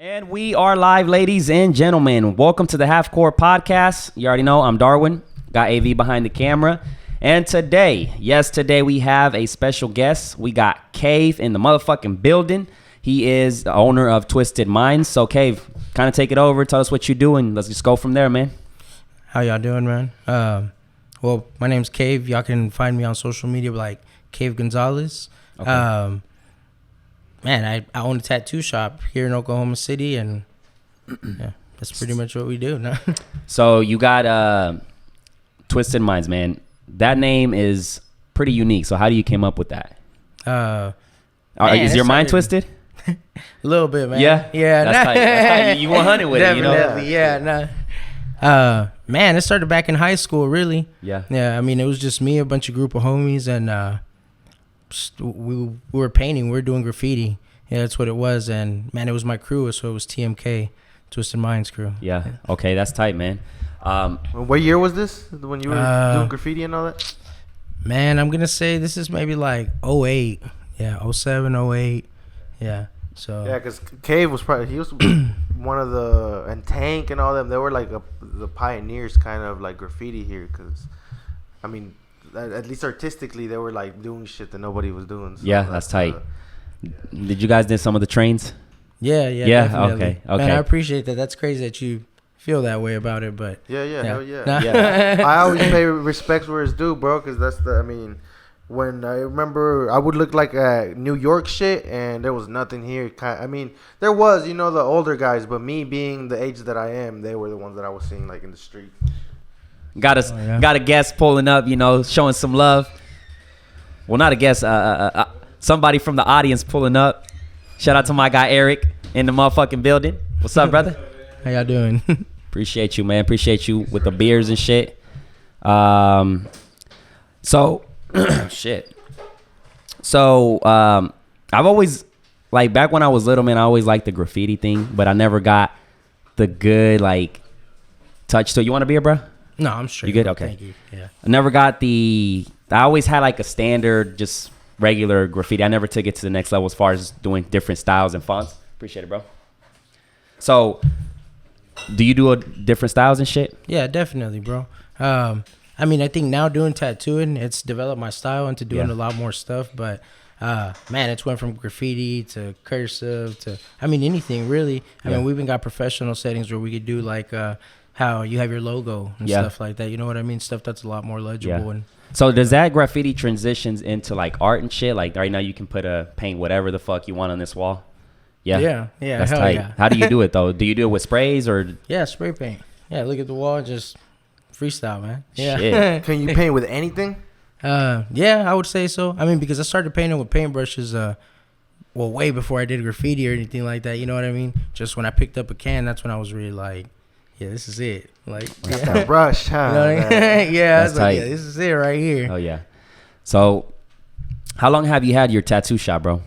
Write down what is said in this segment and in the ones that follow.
And we are live, ladies and gentlemen. Welcome to the Half Court Podcast. You already know I'm Darwin. Got AV behind the camera. And today we have a special guest. We got Kave in the motherfucking building. He is the owner of Twisted Minds. So Kave, kind of take it over. Tell us what you do, and let's just go from there, man. How y'all doing, man? Well, my name's Kave. Y'all can find me on social media like Kave Gonzalez. Okay. Man, I own a tattoo shop here in Oklahoma City, and yeah, that's pretty much what we do. So you got Twisted Minds, man. That name is pretty unique. So how do you came up with that? Is your mind twisted? A little bit, man. Yeah? Yeah. That's how you 100 with it, you know? Definitely, yeah. Man, it started back in high school, really. Yeah. Yeah, I mean, it was just me, a bunch of group of homies, and we were painting. We were doing graffiti. Yeah, that's what it was. And, man, it was my crew, so it was TMK, Twisted Minds crew. Yeah. Okay, that's tight, man. What year was this when you were doing graffiti and all that? Man, I'm going to say this is maybe like 08. Yeah, 07, 08. Yeah. So yeah, because Kave was he was one of the, and Tank and all them, they were like the pioneers kind of like graffiti here, because, I mean, at least artistically, they were like doing shit that nobody was doing. So yeah, that's tight. Did you guys do some of the trains? Yeah, definitely. Okay. Man, I appreciate that. That's crazy that you feel that way about it, but hell yeah. I always pay respects where it's due, bro, because that's when I remember, I would look like New York shit, and there was nothing here. I mean, there was, the older guys, but me being the age that I am, they were the ones that I was seeing like in the street. Got a guest pulling up, showing some love. Well, not a guest, somebody from the audience pulling up. Shout out to my guy Eric in the motherfucking building. What's up, brother? How y'all doing? Appreciate you, man. Appreciate you with the beers and shit. Shit. So, I've always, like, back when I was little, man, I always liked the graffiti thing, but I never got the good, like, touch to it. You want a beer, bro? No, I'm straight. You good? Okay. Thank you. Yeah. I never got I always had, like, a standard, just regular graffiti. I never took it to the next level as far as doing different styles and fonts. Appreciate it, bro. So, do you do different styles and shit? Yeah, definitely, bro. I mean, I think now doing tattooing, it's developed my style into doing a lot more stuff. But, man, it's went from graffiti to cursive to, I mean, anything, really. I mean, we even got professional settings where we could do, like, how you have your logo and stuff like that. You know what I mean? Stuff that's a lot more legible. Yeah. And so does that graffiti transitions into, like, art and shit? Like, right now you can paint whatever the fuck you want on this wall? Yeah. That's tight. Yeah. How do you do it, though? Do you do it with sprays or? Yeah, spray paint. Yeah, look at the wall and just freestyle, man. Yeah. Shit. Can you paint with anything? Yeah, I would say so. I mean, because I started painting with paintbrushes, way before I did graffiti or anything like that. You know what I mean? Just when I picked up a can, that's when I was really like, yeah, this is it. Like, got that brush, huh? You know what I mean? Yeah, I was like, tight. yeah, this is it right here. Oh, yeah. So, how long have you had your tattoo shop, bro?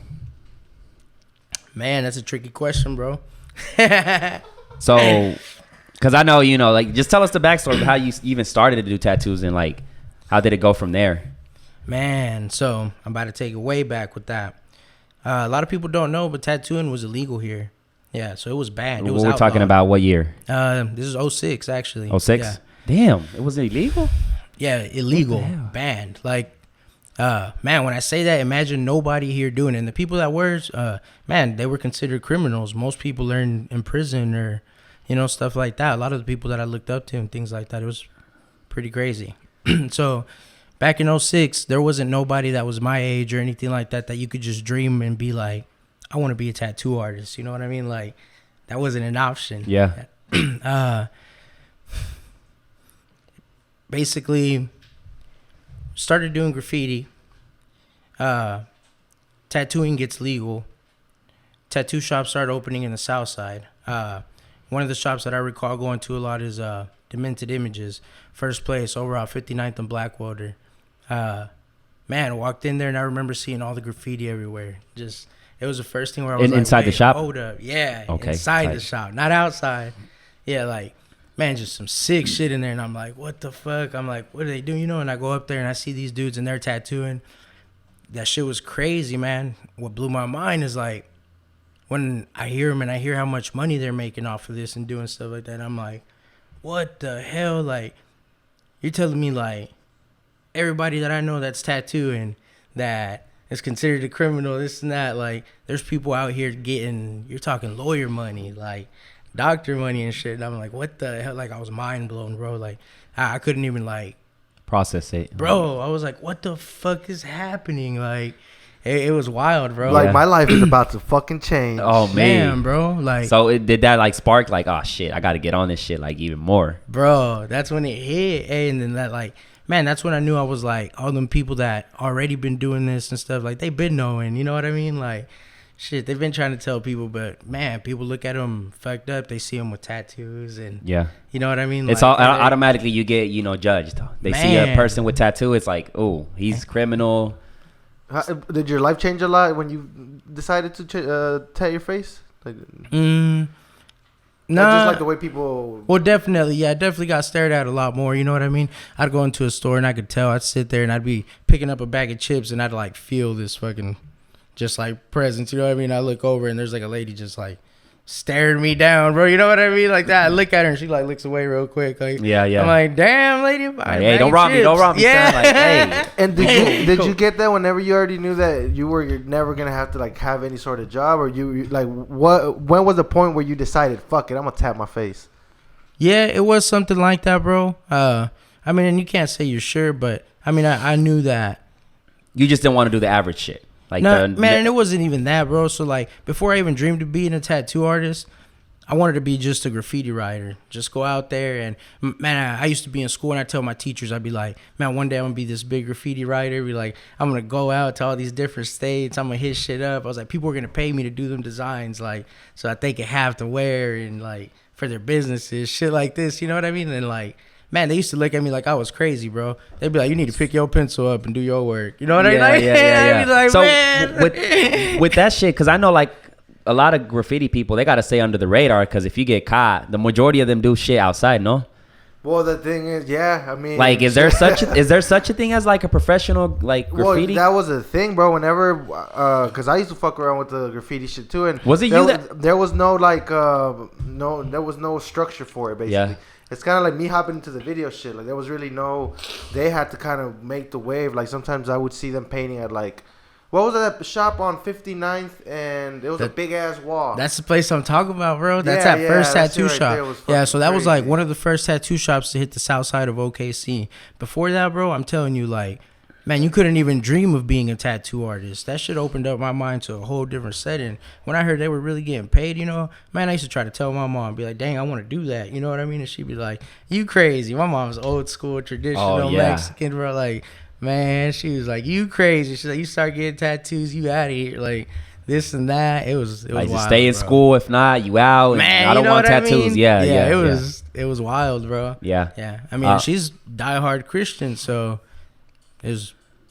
Man, that's a tricky question, bro. So, because I know, like, just tell us the backstory of how you even started to do tattoos and, like, how did it go from there? Man, so I'm about to take it way back with that. A lot of people don't know, but tattooing was illegal here. Yeah, so it was banned. It was We're talking about what year? This is 06, actually. 06? Yeah. Damn, it was illegal? Yeah, illegal, banned. Like, man, when I say that, imagine nobody here doing it. And the people that were, man, they were considered criminals. Most people learn in prison or, stuff like that. A lot of the people that I looked up to and things like that, it was pretty crazy. So back in 06, there wasn't nobody that was my age or anything like that you could just dream and be like, I want to be a tattoo artist. You know what I mean? Like, that wasn't an option. Yeah. Basically, started doing graffiti. Tattooing gets legal. Tattoo shops start opening in the South Side. One of the shops that I recall going to a lot is Demented Images. First place, over on 59th and Blackwater. Man, walked in there and I remember seeing all the graffiti everywhere. Just, it was the first thing where I was inside the shop? Hold up. Yeah, okay, inside tight. the shop, not outside. Yeah, like, man, just some sick shit in there. And I'm like, what the fuck? I'm like, what are they doing? And I go up there and I see these dudes and they're tattooing. That shit was crazy, man. What blew my mind is like, when I hear them and I hear how much money they're making off of this and doing stuff like that, I'm like, what the hell? Like, you're telling me like everybody that I know that's tattooing that is considered a criminal, this and that. Like, there's people out here getting, you're talking lawyer money, like doctor money and shit. And I'm like, what the hell? Like, I was mind blown, bro. Like, I couldn't even like process it, bro. I was like, what the fuck is happening? Like, it was wild, bro. Like, my life is about to fucking change. Oh man, bro. Like, so did that like spark like, oh shit, I got to get on this shit like even more, bro? That's when it hit. And then that, like, man, that's when I knew I was like, all them people that already been doing this and stuff, like, they been knowing, you know what I mean? Like, shit, they've been trying to tell people, but man, people look at them fucked up. They see them with tattoos and yeah, you know what I mean? It's like, all automatically you get, judged. They see a person with tattoo, it's like, oh, he's criminal. Did your life change a lot when you decided to tat your face? Like, no, just like the way people. Well, definitely, yeah, I definitely got stared at a lot more. You know what I mean? I'd go into a store and I could tell. I'd sit there and I'd be picking up a bag of chips and I'd like feel this fucking, just like presence. You know what I mean? I look over and there's like a lady just like staring me down, bro. You know what I mean? Like that. I look at her and she like looks away real quick. Like, yeah. I'm like, damn, lady. Hey, don't rob me. Don't rob me. Yeah. Son. Like, hey. And did you get that whenever you already knew that you're never gonna have to like have any sort of job, or you like when was the point where you decided, fuck it, I'm gonna tap my face? Yeah, it was something like that, bro. I mean, and you can't say you're sure, but I mean, I knew that. You just didn't want to do the average shit. Like, no, man, and it wasn't even that, bro. So like, before I even dreamed of being a tattoo artist, I wanted to be just a graffiti writer. Just go out there and, man, I used to be in school and I tell my teachers, I'd be like, man, one day I'm gonna be this big graffiti writer. Be like, I'm gonna go out to all these different states. I'm gonna hit shit up. I was like, people are gonna pay me to do them designs, like, so that they could have to wear and like for their businesses, shit like this. You know what I mean? And like, man, they used to look at me like I was crazy, bro. They'd be like, you need to pick your pencil up and do your work. You know what I mean? Like, Yeah. I'd be like, so man. with that shit, because I know like a lot of graffiti people, they got to stay under the radar, because if you get caught, the majority of them do shit outside, no? Well, the thing is, yeah, I mean, like, is there such a thing as like a professional like graffiti? Well, that was a thing, bro. Whenever, because I used to fuck around with the graffiti shit too, and was it there, you that there was no like there was no structure for it, basically. Yeah. It's kind of like me hopping into the video shit. Like, there was really no. They had to kind of make the wave. Like, sometimes I would see them painting at like, what was that shop on 59th, and it was a big ass wall. That's the place I'm talking about, bro. That's Yeah, that first that tattoo shit shop. right Yeah, so that was like crazy. one of the first tattoo shops to hit the south side of OKC. Before that, bro, I'm telling you, like, man, you couldn't even dream of being a tattoo artist. That shit opened up my mind to a whole different setting. When I heard they were really getting paid, you know, man, I used to try to tell my mom, be like, dang, I want to do that. You know what I mean? And she'd be like, you crazy. My mom's old school, traditional Mexican, bro. Like, man, she was like, you crazy. She's like, you start getting tattoos, you out of here. Like, this and that. It was like, wild, stay in bro. school, if not, you out. Man, I don't want tattoos. I mean? Yeah. It was wild, bro. Yeah. I mean, she's diehard Christian, so it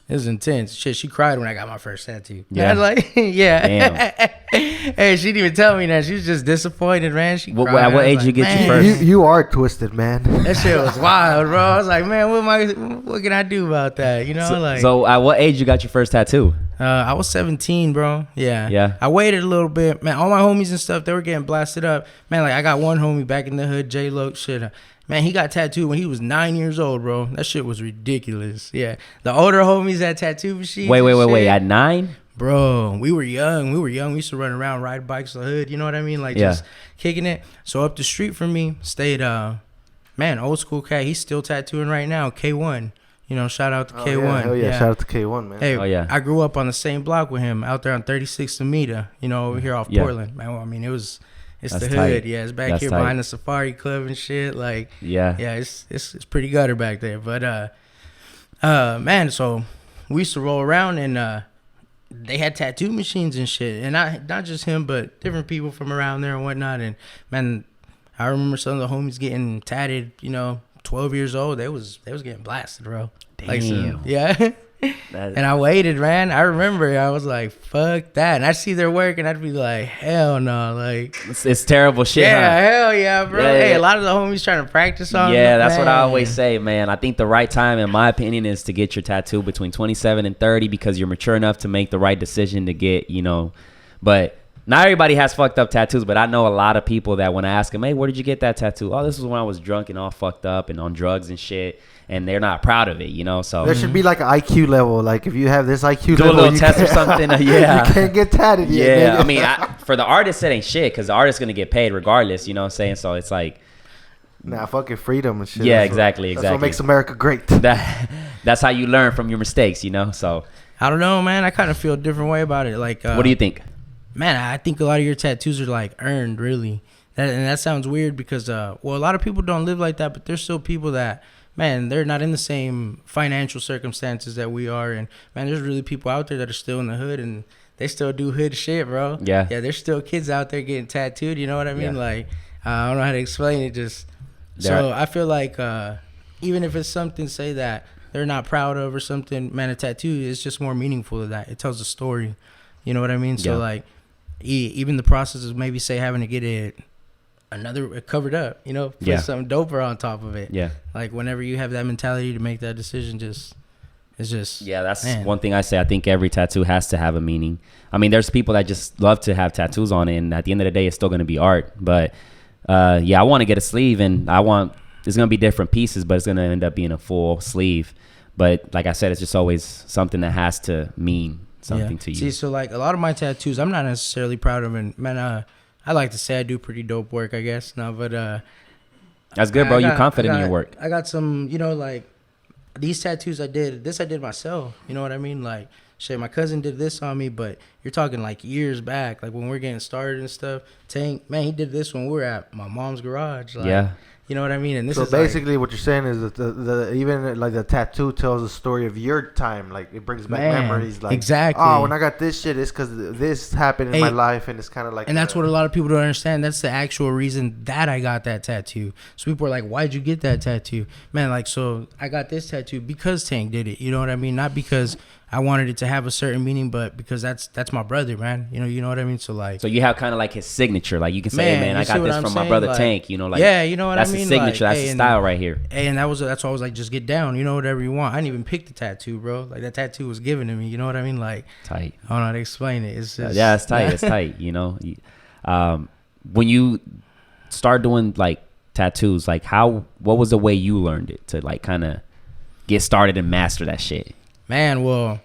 was intense. Shit, she cried when I got my first tattoo. Yeah. I was like, yeah. Damn. Hey, she didn't even tell me that. She was just disappointed, man. She cried. At what I was age like, you get your man, first? You are twisted, man. That shit was wild, bro. I was like, man, what can I do about that? You know, So at what age you got your first tattoo? I was 17, bro. Yeah. I waited a little bit, man. All my homies and stuff, they were getting blasted up, man. Like, I got one homie back in the hood, J-Lo, shit. Man, he got tattooed when he was 9 years old, bro. That shit was ridiculous. Yeah, the older homies had tattoo machines. Wait. At 9? Bro, we were young. We used to run around, ride bikes in the hood. You know what I mean? Like, just kicking it. So up the street from me stayed, man, old school cat. He's still tattooing right now, K1. You know, shout out to K1. Yeah, hell yeah, shout out to K1, man. Hey, I grew up on the same block with him out there on 36th and Mita, you know, over here off Portland. Man, well, I mean, it's That's the tight. hood. Yeah, it's back That's here tight. behind the Safari Club and shit. Like, Yeah. it's pretty gutter back there. But, man, so we used to roll around and they had tattoo machines and shit. And not just him, but different people from around there and whatnot. And, man, I remember some of the homies getting tatted, you know, 12 years old. They was getting blasted, bro. Damn. Like, yeah. And I waited, man. I remember I was like, fuck that. And I'd see their work and I'd be like, hell no. Like, It's terrible shit, yeah, huh? hell yeah, bro. Yeah, Hey, yeah. a lot of the homies trying to practice on Yeah, them, that's what I man. always say, man. I think the right time, in my opinion, is to get your tattoo between 27 and 30, because you're mature enough to make the right decision to get, you know. But Not everybody has fucked up tattoos, but I know a lot of people that when I ask them, hey, where did you get that tattoo? Oh, this was when I was drunk and all fucked up and on drugs and shit. And they're not proud of it, you know. So there should be like an IQ level. Like if you have this IQ do level, a little test or something. Yeah, you can't get tatted yet. Yeah, Nigga. I mean, for the artist, it ain't shit because the artist's gonna get paid regardless. You know what I'm saying? So it's like, nah, fucking freedom and shit. Yeah, That's exactly. That's what makes America great. That's how you learn from your mistakes, you know. So I don't know, man. I kind of feel a different way about it. Like, what do you think? Man, I think a lot of your tattoos are like earned, really. And that sounds weird because, well, a lot of people don't live like that, but there's still people that, man, they're not in the same financial circumstances that we are. And, man, there's really people out there that are still in the hood and they still do hood shit, bro. Yeah. Yeah, there's still kids out there getting tattooed. You know what I mean? Yeah. Like, I don't know how to explain it. So I feel like even if it's something, say, that they're not proud of or something, man, a tattoo is just more meaningful than that. It tells a story. You know what I mean? So, like, even the process of maybe, say, having to get it covered up, you know, put something doper on top of it. Yeah. Like whenever you have that mentality to make that decision, it's just that's man. One thing I say. I think every tattoo has to have a meaning. I mean, there's people that just love to have tattoos on it, and at the end of the day, it's still going to be art. But I want to get a sleeve, and it's going to be different pieces, but it's going to end up being a full sleeve. But like I said, it's just always something that has to mean something to you. See, so like a lot of my tattoos, I'm not necessarily proud of, and man, I like to say I do pretty dope work, I guess. No, but that's good, bro. You're confident in your work. I got some, you know, like these tattoos I did myself. You know what I mean? Like, shit, my cousin did this on me, but you're talking like years back, like when we're getting started and stuff. Tank, man, he did this when we were at my mom's garage. Like, yeah. You know what I mean? And this so is basically what you're saying is that the even like the tattoo tells a story of your time. Like it brings back memories. Like exactly. Oh, when I got this shit, it's because this happened in my life, and it's kind of like. And that's what a lot of people don't understand. That's the actual reason that I got that tattoo. So people are like, "Why'd you get that tattoo, man?" Like, so I got this tattoo because Tank did it. You know what I mean? Not because I wanted it to have a certain meaning, but because that's my brother, man. You know what I mean? So like, so you have kind of like his signature. Like you can say, hey, man, I got this from my brother, like, Tank. You know, like, yeah, you know what I mean? That's his signature. Like, that's his style right here. And that's why I was like, just get down. You know, whatever you want. I didn't even pick the tattoo, bro. Like that tattoo was given to me. You know what I mean? Like, tight. I don't know how to explain it. It's just, it's tight. It's tight. You know, when you start doing like tattoos, like what was the way you learned it to like kind of get started and master that shit? Man, well.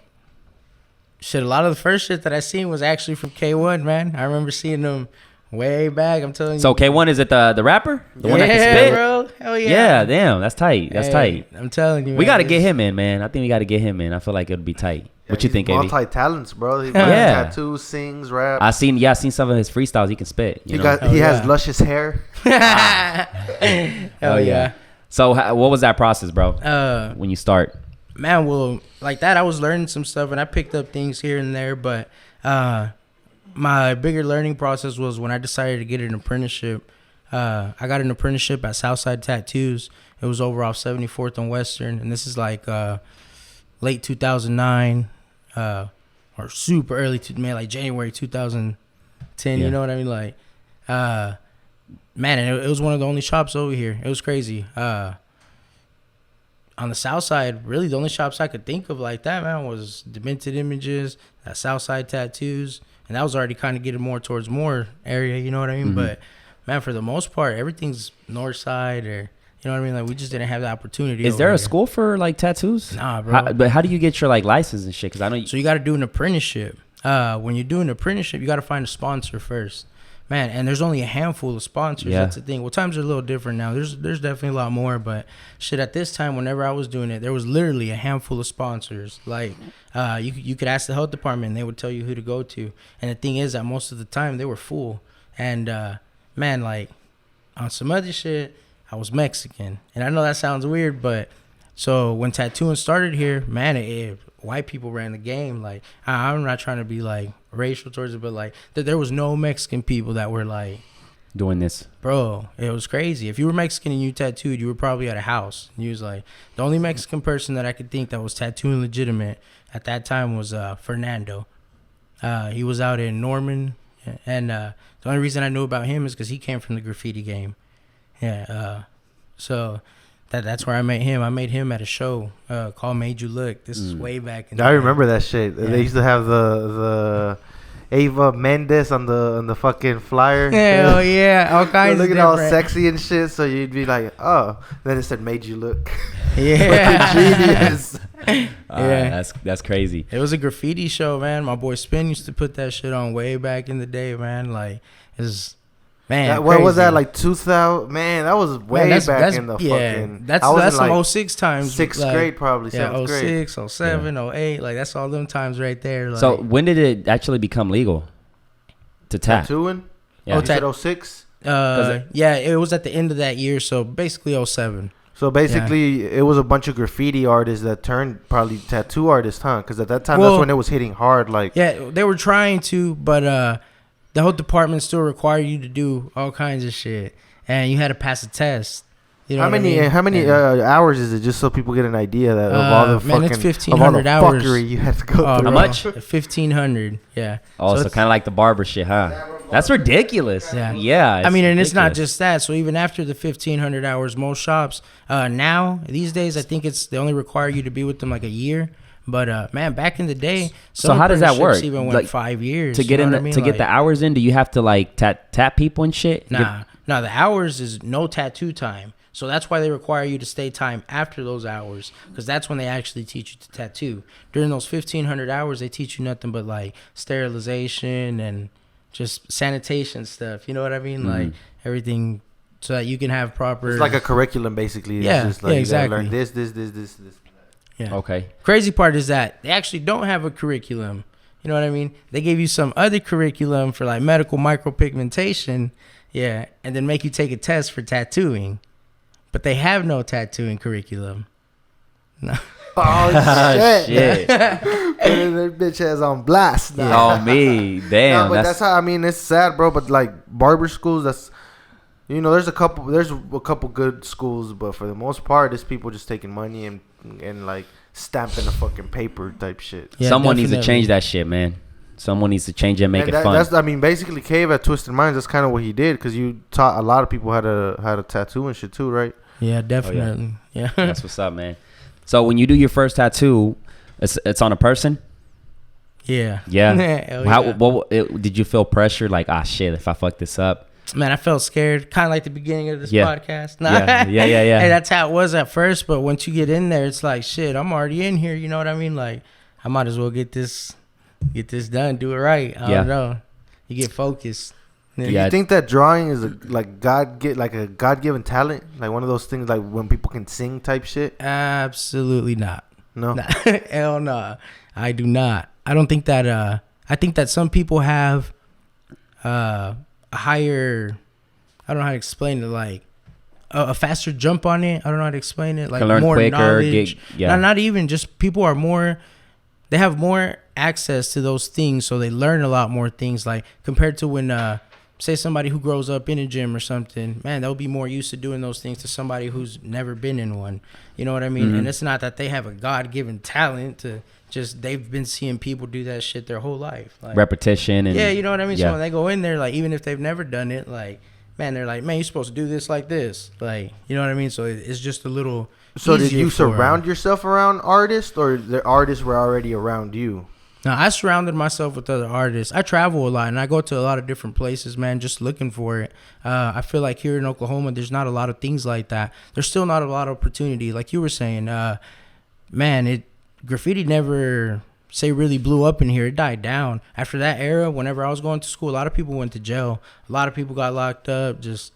Shit, a lot of the first shit that I seen was actually from K1, man. I remember seeing them way back. I'm telling you. So K1, is it the rapper? The one that can spit? Bro. Hell yeah. Yeah, damn. That's tight. That's tight. I'm telling you, man. We got to get him in, man. I think we got to get him in. I feel like it would be tight. What you think, Avi? Multi-talents, bro. He tattoos, sings, rap. I seen some of his freestyles. He can spit. He has luscious hair. Hell yeah. So what was that process, bro? When you start? Man, well, like that, I was learning some stuff, and I picked up things here and there. But my bigger learning process was when I decided to get an apprenticeship. I got an apprenticeship at Southside Tattoos. It was over off 74th and Western, and this is like late 2009 or super early, like January 2010. You know what I mean? Like, man, and it was one of the only shops over here. It was crazy. On the south side, really the only shops I could think of like that, man, was Demented Images, that Southside Tattoos, and that was already kind of getting more towards more area, you know what I mean? Mm-hmm. But, man, for the most part, everything's north side or, you know what I mean? Like, we just didn't have the opportunity. Is there a school for, like, tattoos? Nah, bro. But how do you get your, like, license and shit? Because I know So you got to do an apprenticeship. When you're doing an apprenticeship, you got to find a sponsor first. Man, and there's only a handful of sponsors. Yeah. That's the thing. Well, times are a little different now. There's definitely a lot more, but shit, at this time, whenever I was doing it, there was literally a handful of sponsors. Like, you could ask the health department, and they would tell you who to go to. And the thing is that most of the time, they were full. And, man, like, on some other shit, I was Mexican. And I know that sounds weird, but so when tattooing started here, man, white people ran the game. Like, I'm not trying to be, like, racial towards it, but, like, there was no Mexican people that were, like, doing this. Bro, it was crazy. If you were Mexican and you tattooed, you were probably at a house. And you was, like, the only Mexican person that I could think that was tattooing legitimate at that time was Fernando. He was out in Norman, and the only reason I knew about him is because he came from the graffiti game. Yeah, so... That's where I met him. I met him at a show called Made You Look. This is way back in the I remember that shit. Yeah. They used to have the Ava Mendes on the fucking flyer. Hell yeah, all kinds looking of all different. sexy and shit. So you'd be like, oh. Then it said made you look. Yeah. Genius. Yeah. That's crazy. It was a graffiti show, man. My boy Spin used to put that shit on way back in the day, man. Like, it's man. What was that, crazy. like 2000? Man, that was way Man, back in the fucking. That's I was that's in, like, some 06 times. sixth like, grade, probably Yeah, seventh grade. 06, 07, 08. Like, that's all them times right there. Like, So when did it actually become legal to tap? Tattooing? Yeah. You said 06? yeah, it was at the end of that year, so basically 07. So basically, it was a bunch of graffiti artists that turned probably tattoo artists, huh? Because at that time, that's when it was hitting hard. Like, yeah, they were trying to, but the whole department still required you to do all kinds of shit, and you had to pass a test. You know how many hours is it, just so people get an idea that of all the man, fucking it's 1,500 hours. fuckery you have to go How through? much? 1,500. Yeah. Oh, so kind of like the barber shit, huh? That's ridiculous. Yeah. Yeah. I mean, and it's not ridiculous. just that. So even after the 1,500 hours, most shops now these days, I think they only require you to be with them like a year. But man, back in the day, So how does that work? Even went Like, 5 years to get in to to get the hours in? Do you have to like tap people and shit? Nah, the hours is no tattoo time. So that's why they require you to stay time after those hours, because that's when they actually teach you to tattoo. During those 1,500 hours, they teach you nothing but like sterilization and just sanitation stuff. You know what I mean? Like everything, so that you can have proper. It's like a curriculum, basically. Yeah, It's just like yeah, you gotta exactly. learn this. Yeah. Okay. Crazy part is that they actually don't have a curriculum. You know what I mean? They gave you some other curriculum for like medical micropigmentation, yeah, and then make you take a test for tattooing. But they have no tattooing curriculum. No. Oh shit! Shit. Putting their bitch ass on blast. Oh me, damn. No, but that's how. I mean, it's sad, bro. But like barber schools, that's, you know, there's a couple good schools, but for the most part, it's people just taking money and like stamping a fucking paper type shit. Yeah, someone needs to definitely. change that shit, man. Someone needs to change it and make And it fun. That's, I mean, basically, Kave at Twisted Minds. That's kind of what he did, because you taught a lot of people how to tattoo and shit too, right? Yeah, definitely. Yeah. That's what's up, man. So when you do your first tattoo, it's on a person? Yeah. Yeah. Hell How, yeah. did you feel pressure? Like, shit, if I fuck this up? Man, I felt scared, kind of like the beginning of this Yeah. podcast. Yeah. Hey, that's how it was at first, but once you get in there, it's like, shit, I'm already in here. You know what I mean? Like, I might as well get this done, do it right. I don't know. You get focused. Do you think that drawing is a God-given talent, like one of those things, like when people can sing type shit? Absolutely not. No. Nah. Hell no. I do not. I don't think that. I think that some people have a higher. I don't know how to explain it. Like a faster jump on it. I don't know how to explain it. Like Can learn more quicker, knowledge. yeah. Not even just people are more. They have more access to those things, so they learn a lot more things. Like compared to when. Say somebody who grows up in a gym or something, man, they'll be more used to doing those things to somebody who's never been in one. You know what I mean? Mm-hmm. And it's not that they have a God-given talent to just, they've been seeing people do that shit their whole life. Like, Repetition and yeah, you know what I mean? yeah. So when they go in there, like, even if they've never done it, like, man, they're like, man, you're supposed to do this like this. Like, you know what I mean? So it's just a little So did easier you for, surround yourself around artists, or the artists were already around you? Now, I surrounded myself with other artists. I travel a lot, and I go to a lot of different places, man, just looking for it. I feel like here in Oklahoma, there's not a lot of things like that. There's still not a lot of opportunity. Like you were saying, man, graffiti never, say, really blew up in here. It died down. After that era, whenever I was going to school, a lot of people went to jail. A lot of people got locked up. Just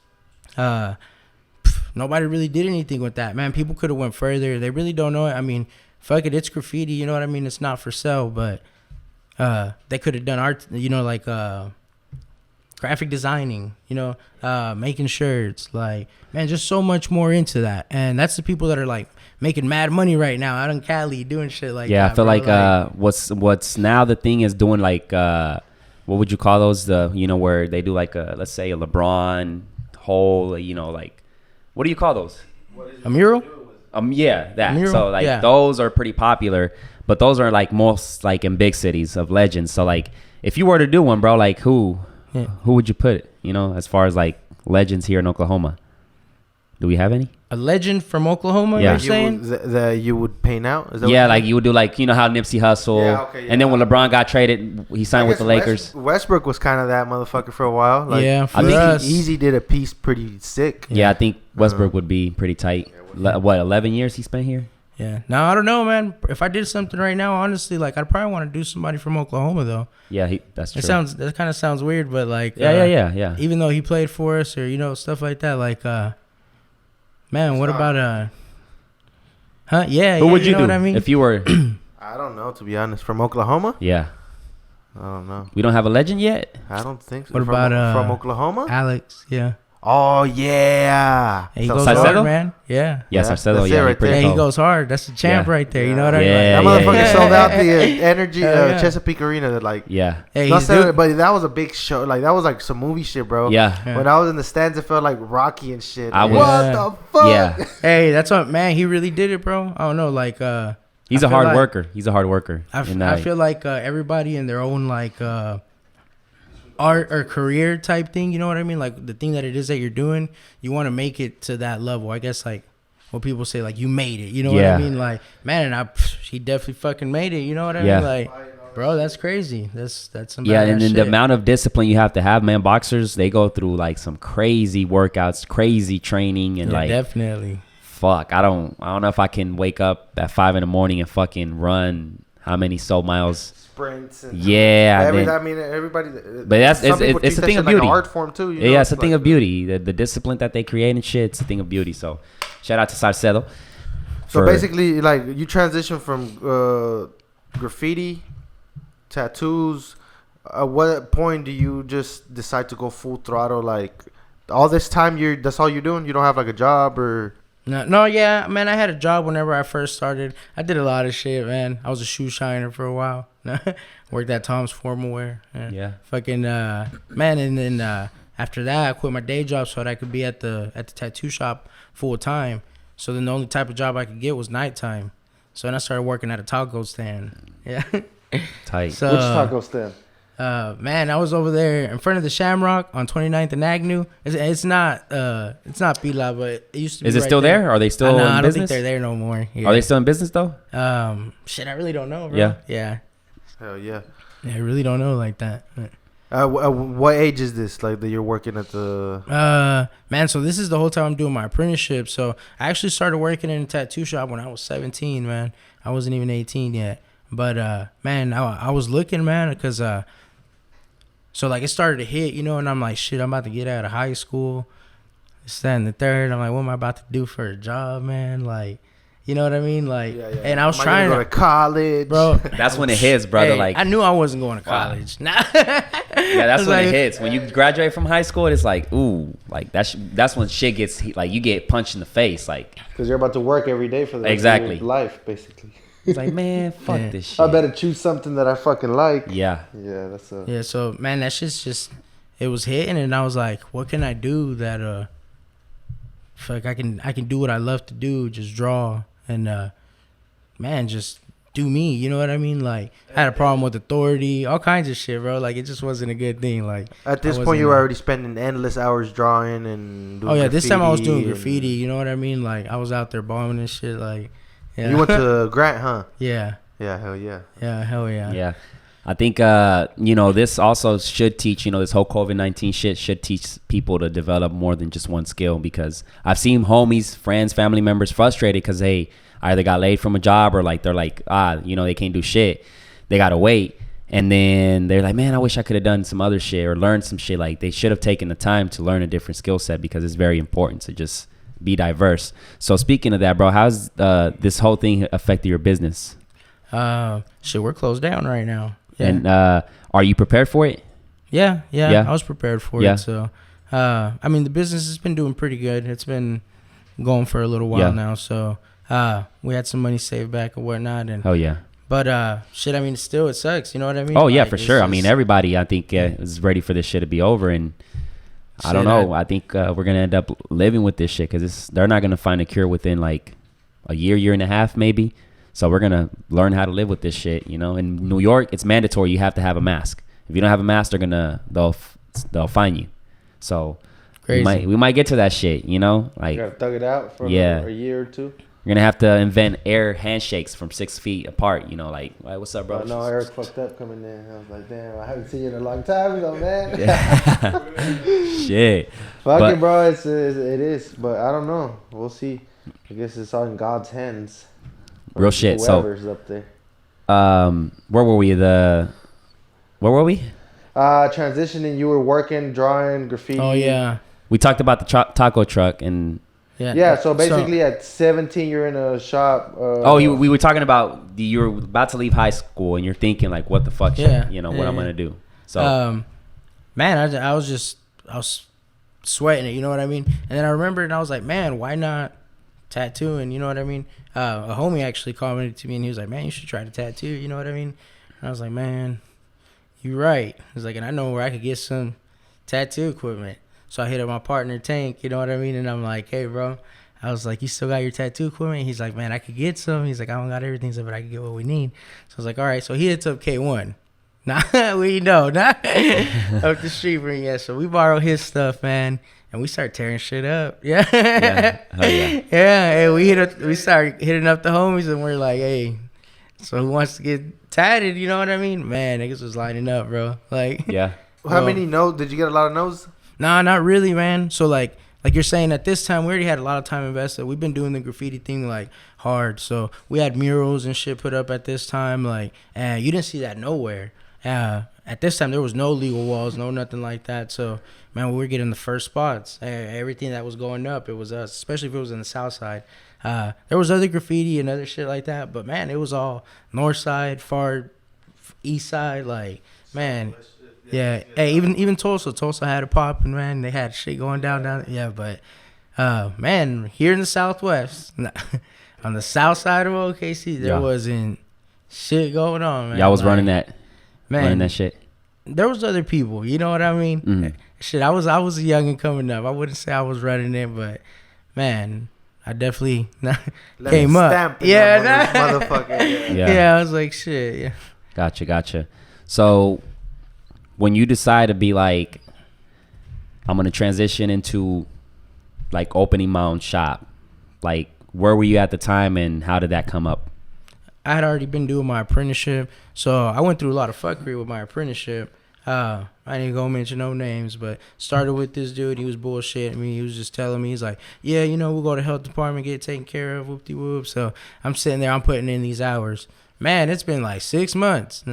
nobody really did anything with that, man. People could have went further. They really don't know it. I mean, fuck it, it's graffiti. You know what I mean? It's not for sale, but... they could have done art, you know, like graphic designing, you know, making shirts, like, man, just so much more into that. And that's the people that are like making mad money right now out in Cali doing shit like yeah, that. I feel bro. like what's now the thing is doing like what would you call those, the, you know, where they do like let's say a LeBron hole, you know, like what do you call those? A mural? Yeah, that. Mural? So like Yeah. those are pretty popular, but those are like most like in big cities of legends. So like if you were to do one, bro, like who would you put, you know, as far as like legends here in Oklahoma? Do we have any? A legend from Oklahoma, Yeah. you're saying? That you would paint out? Is that Yeah, what like you would do, like, you know how Nipsey Hussle, Yeah, okay, and then yeah. when LeBron got traded, he signed with the Lakers. Westbrook was kind of that motherfucker for a while. Like, Yeah, for I think us. Easy did a piece pretty sick. Yeah, I think Westbrook would be pretty tight. What, 11 years he spent here? Yeah. Now, I don't know, man. If I did something right now, honestly, like, I'd probably want to do somebody from Oklahoma, though. Yeah, that's true. That kind of sounds weird, but, like... Yeah. Even though he played for us or, you know, stuff like that, like, man, what about, huh? Yeah, Who would you know do what I mean? if you were... I don't know, to be honest. From Oklahoma? Yeah. I don't know. We don't have a legend yet? I don't think so. What about, from Oklahoma? Alex, yeah. Oh, yeah. He So- goes Salcedo? hard, man. Yeah. Yeah, Yeah, Salcedo, that's it yeah. right pretty there. Yeah, he cold. goes hard. That's the champ Yeah. right there. You know what I mean? Yeah, That motherfucker sold out the energy Yeah. Chesapeake Arena. That like, Yeah. Hey, not he's saying- doing, but that was a big show. Like that was like some movie shit, bro. Yeah. When I was in the stands, it felt like Rocky and shit. I Like, was- what Yeah. the fuck? Yeah. hey, that's what, man, he really did it, bro. I don't know, like, He's I a feel hard like- worker. He's a hard worker. I feel like everybody in their own, like, art or career type thing, you know what I mean? Like, the thing that it is that you're doing, you want to make it to that level. I guess, like, what people say, like, you made it, you know what Yeah. I mean? Like, man, and he definitely fucking made it, you know what I Yeah. mean? Like, bro, that's crazy. That's some Yeah, badass and then shit. the amount of discipline you have to have, man. Boxers, they go through like some crazy workouts, crazy training, and Yeah, like definitely. fuck. I don't know if I can wake up at 5 a.m. and fucking run how many miles. Sprints. And Yeah, I then- mean, everybody. But that's some people it's treat a that thing shit of like beauty. an art form too. You know? Yeah, it's a thing like- of beauty. The discipline that they create and shit. It's a thing of beauty. So, shout out to Salcedo. So basically, like you transition from graffiti, tattoos. At what point do you just decide to go full throttle? Like all this time, that's all you're doing. You don't have like a job or. No, yeah, man. I had a job whenever I first started. I did a lot of shit, man. I was a shoe shiner for a while. Worked at Tom's Formal Wear. Yeah. Fucking man, and then after that, I quit my day job so that I could be at the tattoo shop full time. So then the only type of job I could get was nighttime. So then I started working at a taco stand. Yeah. Tight. So, Which taco stand? man, I was over there in front of the Shamrock on 29th and Agnew. It's not Pila, but it used to be. Is it right still there? Are they still in I don't think business? they're there no more. Yeah. Are they still in business though? Shit, I really don't know, bro. Yeah. Yeah. Hell yeah. I really don't know like that. What age is this? Like that you're working at the? Man, so this is the whole time I'm doing my apprenticeship. So I actually started working in a tattoo shop when I was 17, man. I wasn't even 18 yet. But, man, I was looking, man, because, so, like, it started to hit, you know, and I'm like, shit, I'm about to get out of high school. This, that, and the third. I'm like, what am I about to do for a job, man? Like, you know what I mean? Like, and I was Am I trying gonna go to college, bro. That's when it hits, brother. Hey, Like, I knew I wasn't going to college. Nah. yeah, that's when like, it hits. When you graduate from high school, it's like, ooh, like that's when shit gets like you get punched in the face. Like, Because you're about to work every day for the rest of Exactly. your life, basically. it's like, man, fuck Yeah. this shit. I better choose something that I fucking like. Yeah, Yeah, that's a. Yeah, so man, that shit's just it was hitting, and I was like, what can I do that fuck I can do what I love to do, just draw and man, just do me, you know what I mean? Like I had a problem with authority, all kinds of shit, bro. Like it just wasn't a good thing. Like At this I point, you were wasn't- already spending endless hours drawing and doing oh yeah, this time I was doing and- graffiti, you know what I mean? Like I was out there bombing and shit, like yeah. You went to Grant, huh? yeah, Yeah, hell yeah. hell yeah. yeah. I think this also should teach, this whole COVID-19 shit should teach people to develop more than just one skill, because I've seen homies, friends, family members frustrated because they either got laid from a job or like they're like, they can't do shit. They gotta wait. And then they're like, man, I wish I could have done some other shit or learned some shit. Like they should have taken the time to learn a different skill set, because it's very important to just be diverse. So speaking of that, bro, how's this whole thing affected your business? Shit, we're closed down right now. Yeah. And are you prepared for it? Yeah, Yeah. I was prepared for Yeah. it. So, I mean, the business has been doing pretty good. It's been going for a little while Yeah. now. So, we had some money saved back and whatnot. And Oh yeah. but shit, I mean, still it sucks. You know what I mean? Oh yeah, Like, for it's sure. I just- mean, everybody I think is ready for this shit to be over, and I don't Shit, know. I think we're gonna end up living with this shit, because they're not gonna find a cure within like a year and a half maybe. So we're gonna learn how to live with this shit. In New York, it's mandatory. You have to have a mask. If you don't have a mask, they'll fine you. So Crazy. We might get to that shit, you know? Like, You gotta thug it out for Yeah. a year or two. you're gonna have to invent air handshakes from 6 feet apart, you know, like, "Hey, what's up, bro?" No, Eric fucked up coming in. I was like, damn, I haven't seen you in a long time, though, man. Shit. Fuck But- it, bro. It is, but I don't know. We'll see. I guess it's all in God's hands. Or Real shit. So, whoever's up there. where were we? Where were we? Transitioning. You were working, drawing, graffiti. Oh yeah. We talked about the taco truck and. Yeah. So basically, at 17, you're in a shop. We were talking about you were about to leave high school and you're thinking like, what the fuck? What I'm gonna do. So, man, I was sweating it. You know what I mean? And then I remembered, and I was like, man, why not tattooing? You know what I mean? A homie actually commented to me, and he was like, man, you should try to tattoo. You know what I mean? And I was like, man, you're right. He's like, and I know where I could get some tattoo equipment. So I hit up my partner Tank, you know what I mean? And I'm like, hey, bro. I was like, you still got your tattoo equipment? He's like, man, I could get some. He's like, I don't got everything, but I can get what we need. So I was like, all right. So he hits up K1. Not up the street from yeah. So we borrow his stuff, man, and we start tearing shit up. Yeah. Hell yeah. Yeah. Hey, we start hitting up the homies, and we're like, hey, so who wants to get tatted? You know what I mean? Man, niggas was lining up, bro. Like, Yeah. How many no's? Did you get a lot of no's? Nah, not really, man. So like you're saying, at this time we already had a lot of time invested. We've been doing the graffiti thing like hard. So we had murals and shit put up at this time, like, and you didn't see that nowhere. At this time there was no legal walls, no nothing like that. So man, we were getting the first spots. Everything that was going up, it was us, especially if it was in the south side. There was other graffiti and other shit like that, but man, it was all north side, far east side, like, man. Yeah, hey, even Tulsa had a pop, and man, they had shit going down. Yeah, but man, here in the Southwest, on the south side of OKC, there wasn't shit going on, man. Y'all was like, running that shit. There was other people, you know what I mean? Mm-hmm. Shit, I was young and coming up. I wouldn't say I was running it, but man, I definitely came up. Yeah, motherfucker. Yeah, I was like, shit. Yeah. Gotcha. So, when you decide to be like, I'm gonna transition into like opening my own shop, like, where were you at the time and how did that come up? I had already been doing my apprenticeship, so I went through a lot of fuckery with my apprenticeship. I didn't go mention no names, but started with this dude. He was bullshitting me. He was just telling me, he's like, yeah, we'll go to health department, get taken care of, whoop-de-whoop. So I'm sitting there, I'm putting in these hours. Man, it's been like 6 months.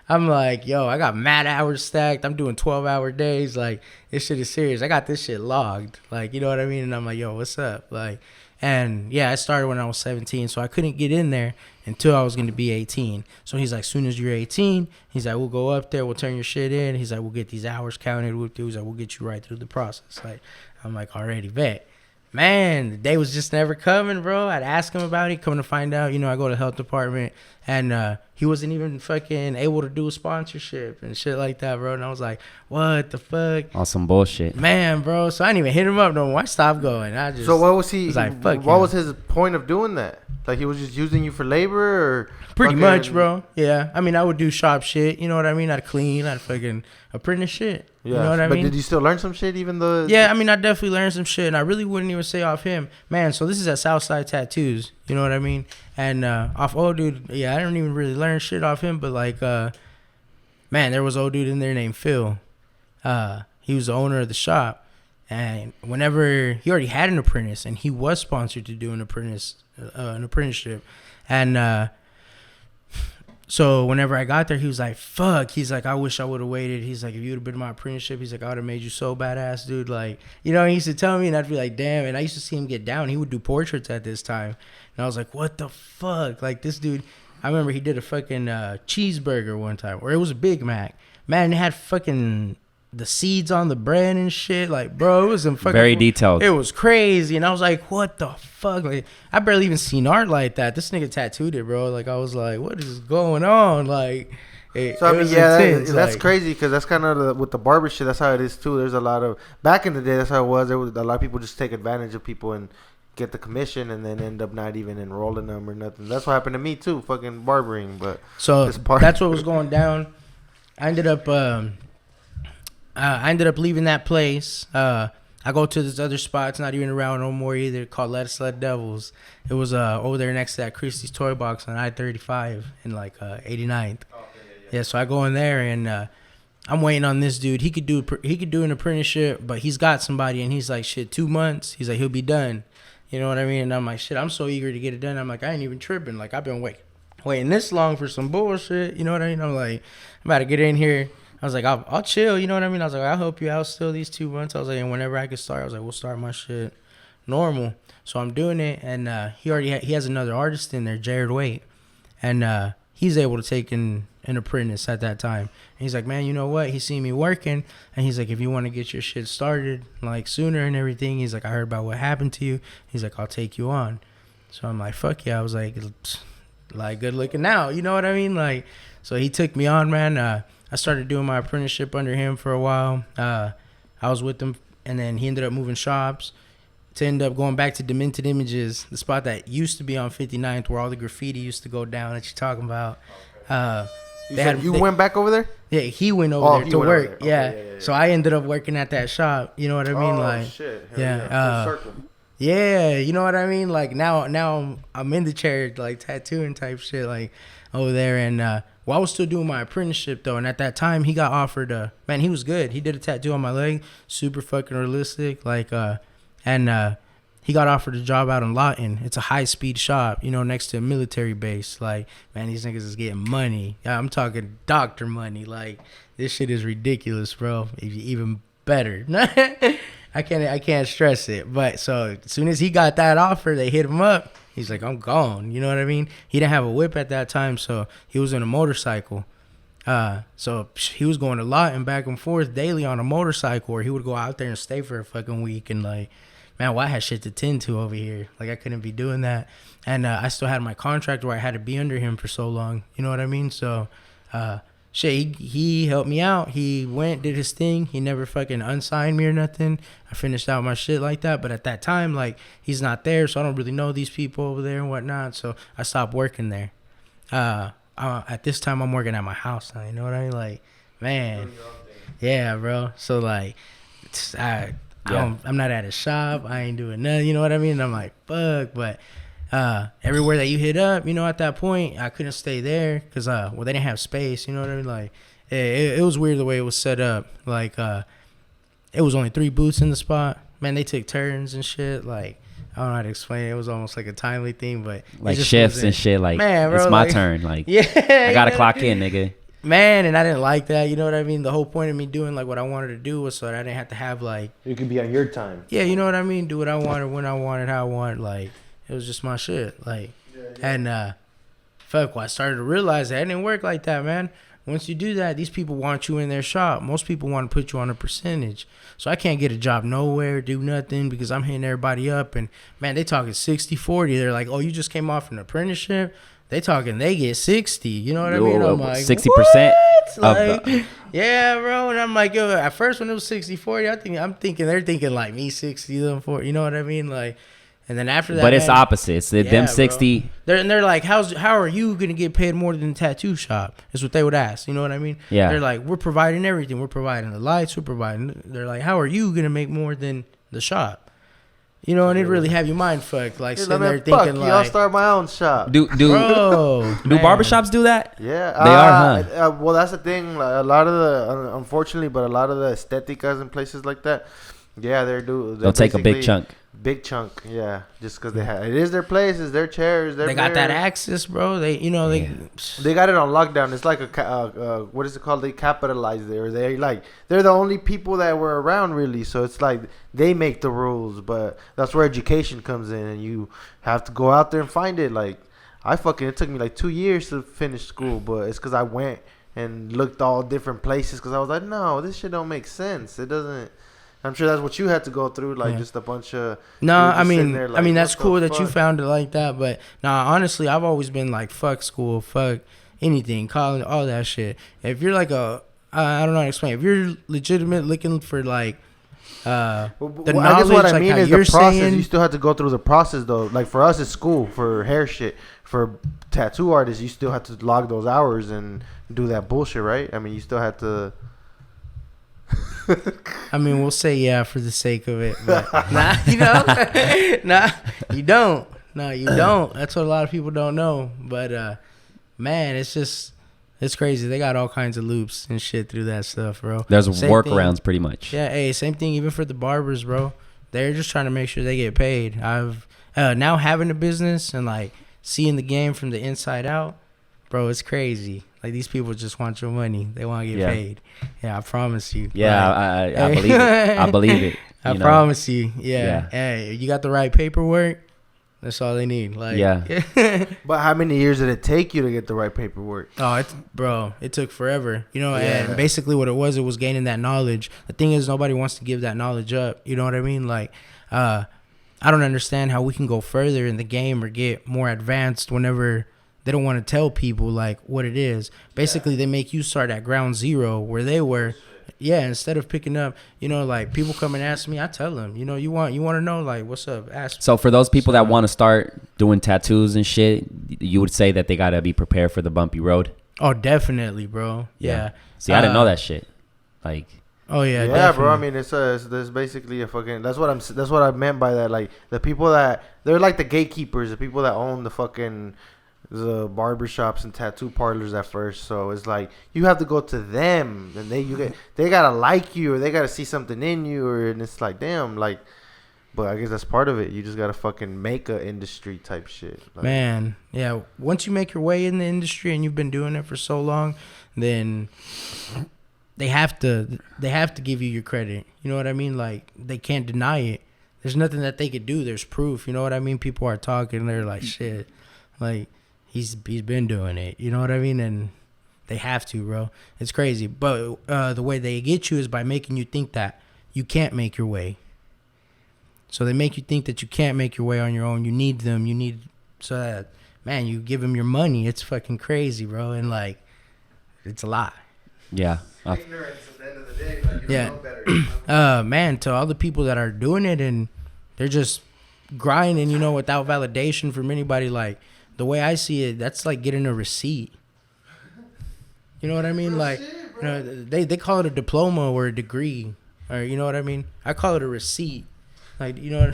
I'm like, yo, I got mad hours stacked. I'm doing 12-hour days. Like, this shit is serious. I got this shit logged. Like, you know what I mean? And I'm like, yo, what's up? Like, and yeah, I started when I was 17, so I couldn't get in there until I was going to be 18. So he's like, soon as you're 18, he's like, we'll go up there, we'll turn your shit in. He's like, we'll get these hours counted. He's like, we'll get you right through the process. Like, I'm like, already bet. Man, the day was just never coming, bro. I'd ask him about it. Coming to find out, I go to health department, and he wasn't even fucking able to do a sponsorship and shit like that, bro. And I was like, what the fuck? Awesome bullshit. Man, bro. So I didn't even hit him up no more. I stopped going. So what was he? Was like, fuck what was his point of doing that? Like, he was just using you for labor, or pretty much, bro. Yeah. I mean, I would do shop shit. You know what I mean? I'd clean. I'd fucking apprentice shit. Yeah. You know what I mean? But did you still learn some shit even though? Yeah, I mean, I definitely learned some shit, and I really wouldn't even say off him. Man, so this is at Southside Tattoos. You know what I mean? And off old dude, yeah, I didn't even really learn shit off him, but like, man, there was old dude in there named Phil. He was the owner of the shop, and whenever he already had an apprentice, and he was sponsored to do an apprenticeship, and so whenever I got there, he was like, fuck. He's like, I wish I would have waited. He's like, if you would have been in my apprenticeship, he's like, I would have made you so badass, dude. Like, he used to tell me, and I'd be like, damn. And I used to see him get down. He would do portraits at this time. And I was like, what the fuck? Like, this dude, I remember he did a fucking cheeseburger one time, or it was a Big Mac. Man, it had fucking the seeds on the bread and shit. Like, bro, it was some fucking very detailed. It was crazy. And I was like, what the fuck? Like, I barely even seen art like that. This nigga tattooed it, bro. Like, I was like, what is going on? Like, so I mean, yeah, that's crazy, because that's kind of with the barber shit. That's how it is too. There's a lot of, back in the day, that's how it was. There was a lot of people just take advantage of people and get the commission, and then end up not even enrolling them or nothing. That's what happened to me too, fucking barbering. But so that's what was going down. I ended up leaving that place. I I go to this other spot. It's not even around no more either. Called Let Us Let Devils. It was over there next to that Christie's Toy Box on I-35 in like 89th. Yeah, so I go in there and I'm waiting on this dude. He could do an apprenticeship, but he's got somebody, and he's like, shit, 2 months. He's like, he'll be done. You know what I mean? And I'm like, shit, I'm so eager to get it done. I'm like, I ain't even tripping. Like, I've been waiting this long for some bullshit. You know what I mean? I'm like, I'm about to get in here. I was like, I'll chill. You know what I mean? I was like, I'll help you out still these 2 months. I was like, and whenever I can start, I was like, we'll start my shit normal. So I'm doing it, and he has another artist in there, Jared Waite, and he's able to take an apprentice at that time. And he's like, man, you know what? He seen me working, and he's like, if you want to get your shit started like sooner and everything, he's like, I heard about what happened to you. He's like, I'll take you on. So I'm like, fuck yeah. I was like good looking out. You know what I mean? Like, so he took me on, man. I started doing my apprenticeship under him for a while. I was with him, and then he ended up moving shops to end up going back to Demented Images, the spot that used to be on 59th where all the graffiti used to go down that you're talking about. You went back over there? Yeah, he went over there to work. Okay, yeah. So I ended up working at that shop. You know what I mean? Oh, shit. Hell yeah. Full circle. Yeah, you know what I mean? Like now I'm in the chair, like tattooing type shit, like over there. And I was still doing my apprenticeship though. And at that time, he got offered man, he was good. He did a tattoo on my leg, super fucking realistic. Like he got offered a job out in Lawton. It's a high-speed shop, you know, next to a military base. Like, man, these niggas is getting money. Yeah, I'm talking doctor money. Like, this shit is ridiculous, bro. Even better. I can't stress it. But so as soon as he got that offer, they hit him up. He's like, I'm gone. You know what I mean? He didn't have a whip at that time, so he was in a motorcycle. So he was going to Lawton back and forth daily on a motorcycle, or he would go out there and stay for a fucking week and like, man, well, I had shit to tend to over here. Like, I couldn't be doing that. And I still had my contract where I had to be under him for so long. You know what I mean? So, he helped me out. He went, did his thing. He never fucking unsigned me or nothing. I finished out my shit like that. But at that time, like, he's not there, so I don't really know these people over there and whatnot. So I stopped working there. At this time, I'm working at my house now. You know what I mean? Like, man. Yeah, bro. So, like, I'm not at a shop. I ain't doing nothing. You know what I mean? And I'm like, fuck. But everywhere that you hit up, you know, at that point, I couldn't stay there because, they didn't have space. You know what I mean? Like, it was weird the way it was set up. Like, it was only 3 booths in the spot. Man, they took turns and shit. Like, I don't know how to explain it. It was almost like a timely thing, but like shifts and shit. Like, man, bro, it's my turn. Like, yeah, I gotta clock in, nigga. Man, and I didn't like that. You know what I mean? The whole point of me doing like what I wanted to do was so that I didn't have to have like, you could be on your time. Yeah, you know what I mean? Do what I wanted, when I wanted, how I wanted. Like, it was just my shit. Like, and I started to realize that it didn't work like that, man. Once you do that, these people want you in their shop. Most people want to put you on a percentage. So I can't get a job nowhere, do nothing, because I'm hitting everybody up. And, man, they talking 60-40. They're like, oh, you just came off an apprenticeship? They talking they get 60. You know what I mean? I'm like, 60%? Like, yeah, bro. And I'm like, yo, at first when it was 60-40, I'm thinking they're thinking like me 60, them 40. You know what I mean? Like, and then after that, but it's opposite. It's them 60. They're like, how are you gonna get paid more than the tattoo shop? Is what they would ask. You know what I mean? Yeah. They're like, we're providing everything. We're providing the lights. We're providing. They're like, how are you gonna make more than the shop? You know, and it really have your mind fucked, like sitting there thinking like, I'll start my own shop. Do barbershops do that? Yeah, they are, huh? Well, that's the thing. A lot of the, unfortunately, but a lot of the esteticas and places like that, yeah, they'll take a big chunk. Big chunk, yeah, just because it is their place, it's their chairs, they got that access, bro. They got it on lockdown. It's like what is it called? They capitalize there. They're the only people that were around really. So it's like they make the rules, but that's where education comes in, and you have to go out there and find it. Like it took me like 2 years to finish school, but it's because I went and looked all different places because I was like, no, this shit don't make sense. It doesn't. I'm sure that's what you had to go through, like just a bunch of. No, I mean, that's cool that you found it like that, but honestly, I've always been like, fuck school, fuck anything, college, all that shit. If you're like I don't know how to explain. If you're legitimate looking for like, the knowledge, I guess what I mean is the process. Saying, you still have to go through the process though. Like for us, it's school for hair shit. For tattoo artists, you still have to log those hours and do that bullshit, right? I mean, you still have to. I mean, we'll say yeah for the sake of it, but nah, you don't. No, you don't. That's what a lot of people don't know. But man, it's crazy. They got all kinds of loops and shit through that stuff, bro. There's workarounds pretty much. Yeah, hey, same thing even for the barbers, bro. They're just trying to make sure they get paid. I've now having a business and like seeing the game from the inside out, bro, it's crazy. Like these people just want your money. They want to get paid. Yeah, I promise you. Yeah, like, I believe it. I believe it. I promise you. Yeah. Hey, you got the right paperwork. That's all they need. Like, yeah. But how many years did it take you to get the right paperwork? Oh, it took forever. You know, and basically what it was gaining that knowledge. The thing is, nobody wants to give that knowledge up. You know what I mean? Like, I don't understand how we can go further in the game or get more advanced whenever they don't want to tell people like what it is. Basically, they make you start at ground zero where they were. Yeah, instead of picking up, you know, like people come and ask me, I tell them, you know, you want to know like what's up? Ask. So for those people that want to start doing tattoos and shit, you would say that they gotta be prepared for the bumpy road. Oh, definitely, bro. Yeah. See, I didn't know that shit. Like. Oh yeah. Yeah, definitely. Bro. I mean, there's basically a fucking. That's what I meant by that. Like the people that they're like the gatekeepers, the people that own the fucking. The barbershops and tattoo parlors at first, so it's like you have to go to them, and they gotta like you, or they gotta see something in you, and it's like damn, like. But I guess that's part of it. You just gotta fucking make a industry type shit. Like, man, yeah. Once you make your way in the industry and you've been doing it for so long, then they have to give you your credit. You know what I mean? Like they can't deny it. There's nothing that they could do. There's proof. You know what I mean? People are talking. They're like shit, like. He's been doing it, you know what I mean? And they have to, bro. It's crazy. But the way they get you is by making you think that you can't make your way. So they make you think that you can't make your way on your own. You need them. So that, man, you give them your money. It's fucking crazy, bro. And, like, it's a lot. Yeah. Ignorance at the end of the day. Like, you don't know better. Man, to all the people that are doing it and they're just grinding, you know, without validation from anybody, like, the way I see it, that's like getting a receipt. You know what I mean? Like, you know, they call it a diploma or a degree, or you know what I mean? I call it a receipt. Like, you know,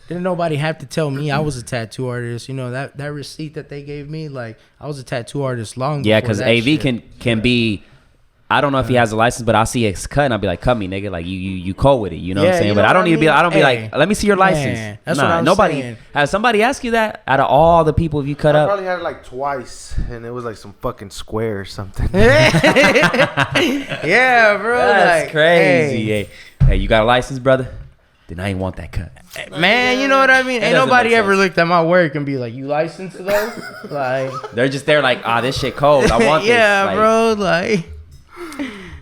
didn't nobody have to tell me I was a tattoo artist. You know, that receipt that they gave me, like, I was a tattoo artist long before. Yeah, because AV can be. I don't know if he has a license, but I'll see it's cut and I'll be like, cut me, nigga. Like you cold with it. You know what I'm saying? But I don't need to be. I don't be like, let me see your license. That's what I'm nobody saying. Has somebody ask you that out of all the people you cut I up. probably had it like twice, and it was like some fucking square or something. Yeah, bro. That's like, crazy. Hey, you got a license, brother? Then I ain't want that cut. Man, you know what I mean? Ain't doesn't nobody make ever sense. looked at my work and be like, you licensed though? Like, They're just there like, this shit cold. I want this. yeah, Like, bro. Like,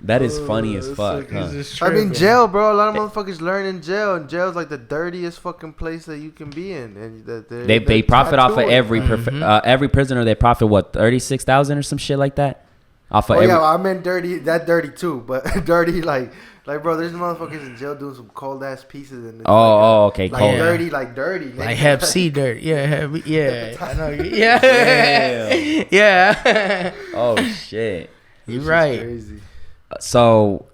that is funny as fuck, huh? I mean, jail, bro. A lot of motherfuckers learn in jail, and jail's like the dirtiest fucking place that you can be in. And They profit off of every prisoner. They profit what, 36,000 or some shit like that, off of. Yeah, I meant dirty. That dirty too, but dirty like bro. There's motherfuckers in jail doing some cold ass pieces. And it's okay, like cold. dirty, like dirty. Nigga. like Hep C dirt. Yeah, yeah. I know. Yeah, yeah. Oh shit. You're right. Crazy. So,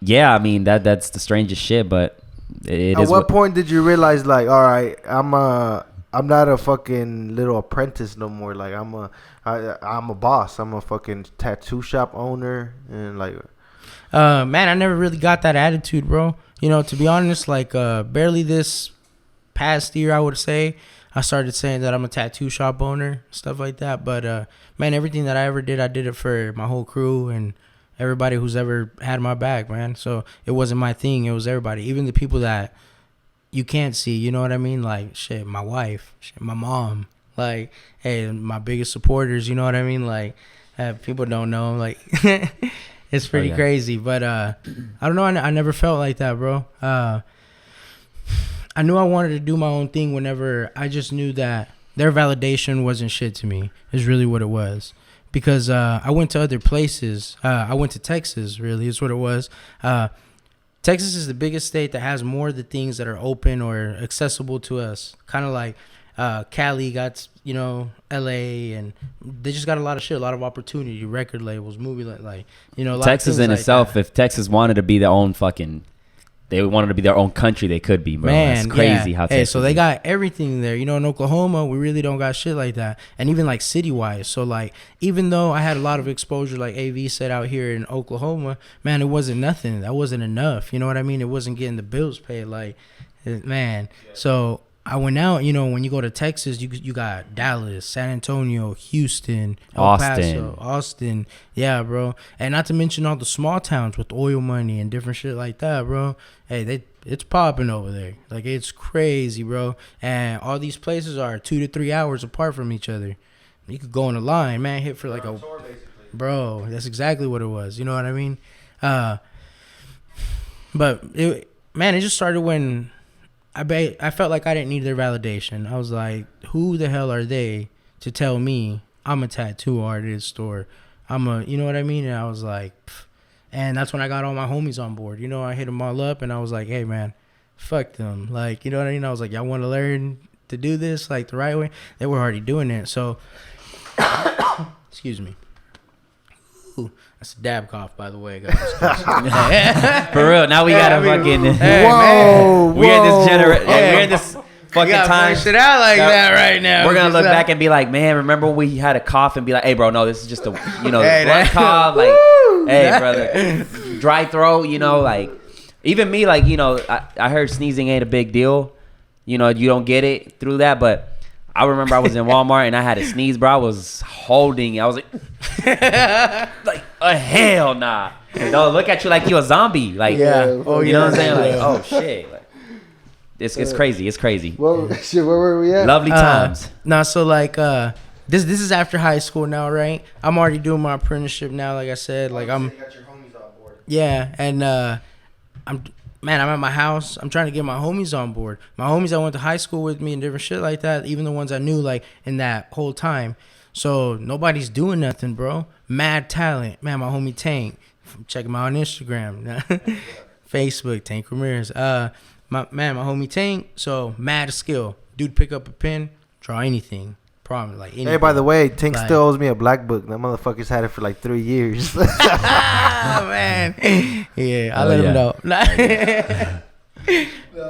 yeah, I mean that's the strangest shit, but it At is. what point did you realize, like, all right, I'm not a fucking little apprentice no more. Like, I'm a boss. I'm a fucking tattoo shop owner, and like, Man, I never really got that attitude, bro. You know, to be honest, like, barely this past year, I would say, I started saying that I'm a tattoo shop owner, stuff like that. But, man, everything that I ever did, I did it for my whole crew and everybody who's ever had my back, man. So it wasn't my thing. It was everybody, even the people that you can't see. You know what I mean? Like, shit, my wife, shit, my mom. Like, hey, my biggest supporters, you know what I mean? Like, people don't know. Like, it's pretty crazy. But I don't know. I never felt like that, bro. I knew I wanted to do my own thing whenever I just knew that their validation wasn't shit to me, is really what it was. Because I went to other places. I went to Texas, really, is what it was. Texas is the biggest state that has more of the things that are open or accessible to us. Kind of like Cali got, you know, LA, and they just got a lot of shit, a lot of opportunity, record labels, movie, like you know, a lot Texas of things in like itself, that. if Texas wanted to be their own fucking, they wanted to be their own country, they could be, bro. Man, that's crazy yeah. how Hey, Texas so they is. got everything there. You know, in Oklahoma, we really don't got shit like that. And even like city-wise. So like, even though I had a lot of exposure, like AV said out here in Oklahoma, man, it wasn't nothing. That wasn't enough. You know what I mean? It wasn't getting the bills paid. Like, man. So I went out, you know, when you go to Texas, you got Dallas, San Antonio, Houston, El Paso, Austin. Yeah, bro. And not to mention all the small towns with oil money and different shit like that, bro. Hey, it's popping over there. Like, it's crazy, bro. And all these places are 2 to 3 hours apart from each other. You could go on a line, man, hit for like a... Bro, that's exactly what it was. You know what I mean? But, it just started when... I felt like I didn't need their validation. I was like, who the hell are they to tell me I'm a tattoo artist or I'm a, you know what I mean? And I was like, pff. And that's when I got all my homies on board. You know, I hit them all up and I was like, hey, man, fuck them. Like, you know what I mean? I was like, y'all want to learn to do this like the right way? They were already doing it. So, excuse me. Ooh, that's a dab cough, by the way, guys. For real, now we gotta fucking. Whoa, we're in this generation. We're in this fucking time. Shit out like that right now. We're gonna look back and be like, man, remember when we had a cough and be like, hey, bro, no, this is just a, you know, blood cough. Like, hey, brother, dry throat. You know, like, even me, like, you know, I heard sneezing ain't a big deal. You know, you don't get it through that, but. I remember I was in Walmart and I had a sneeze, bro. I was holding it. I was like, hell nah. They'll look at you like you a zombie. Like, Yeah. Oh, you know what I'm saying? Like, oh shit. Like, it's crazy. It's crazy. Well, shit, where were we at? Lovely times. Nah, so like this is after high school now, right? I'm already doing my apprenticeship now, like I said. Like I'm. You got your homies on board. Yeah, and I'm at my house. I'm trying to get my homies on board. My homies that went to high school with me and different shit like that, even the ones I knew like in that whole time. So nobody's doing nothing, bro. Mad talent. Man, my homie Tank. Check him out on Instagram. Facebook, Tank Ramirez. My homie Tank. So mad skill. Dude pick up a pen, draw anything. Problem, like anything. Hey, by the way, Tink Like- still owes me a black book. That motherfucker's had it for like 3 years. Ah, man. Yeah, I Oh, let yeah. him know.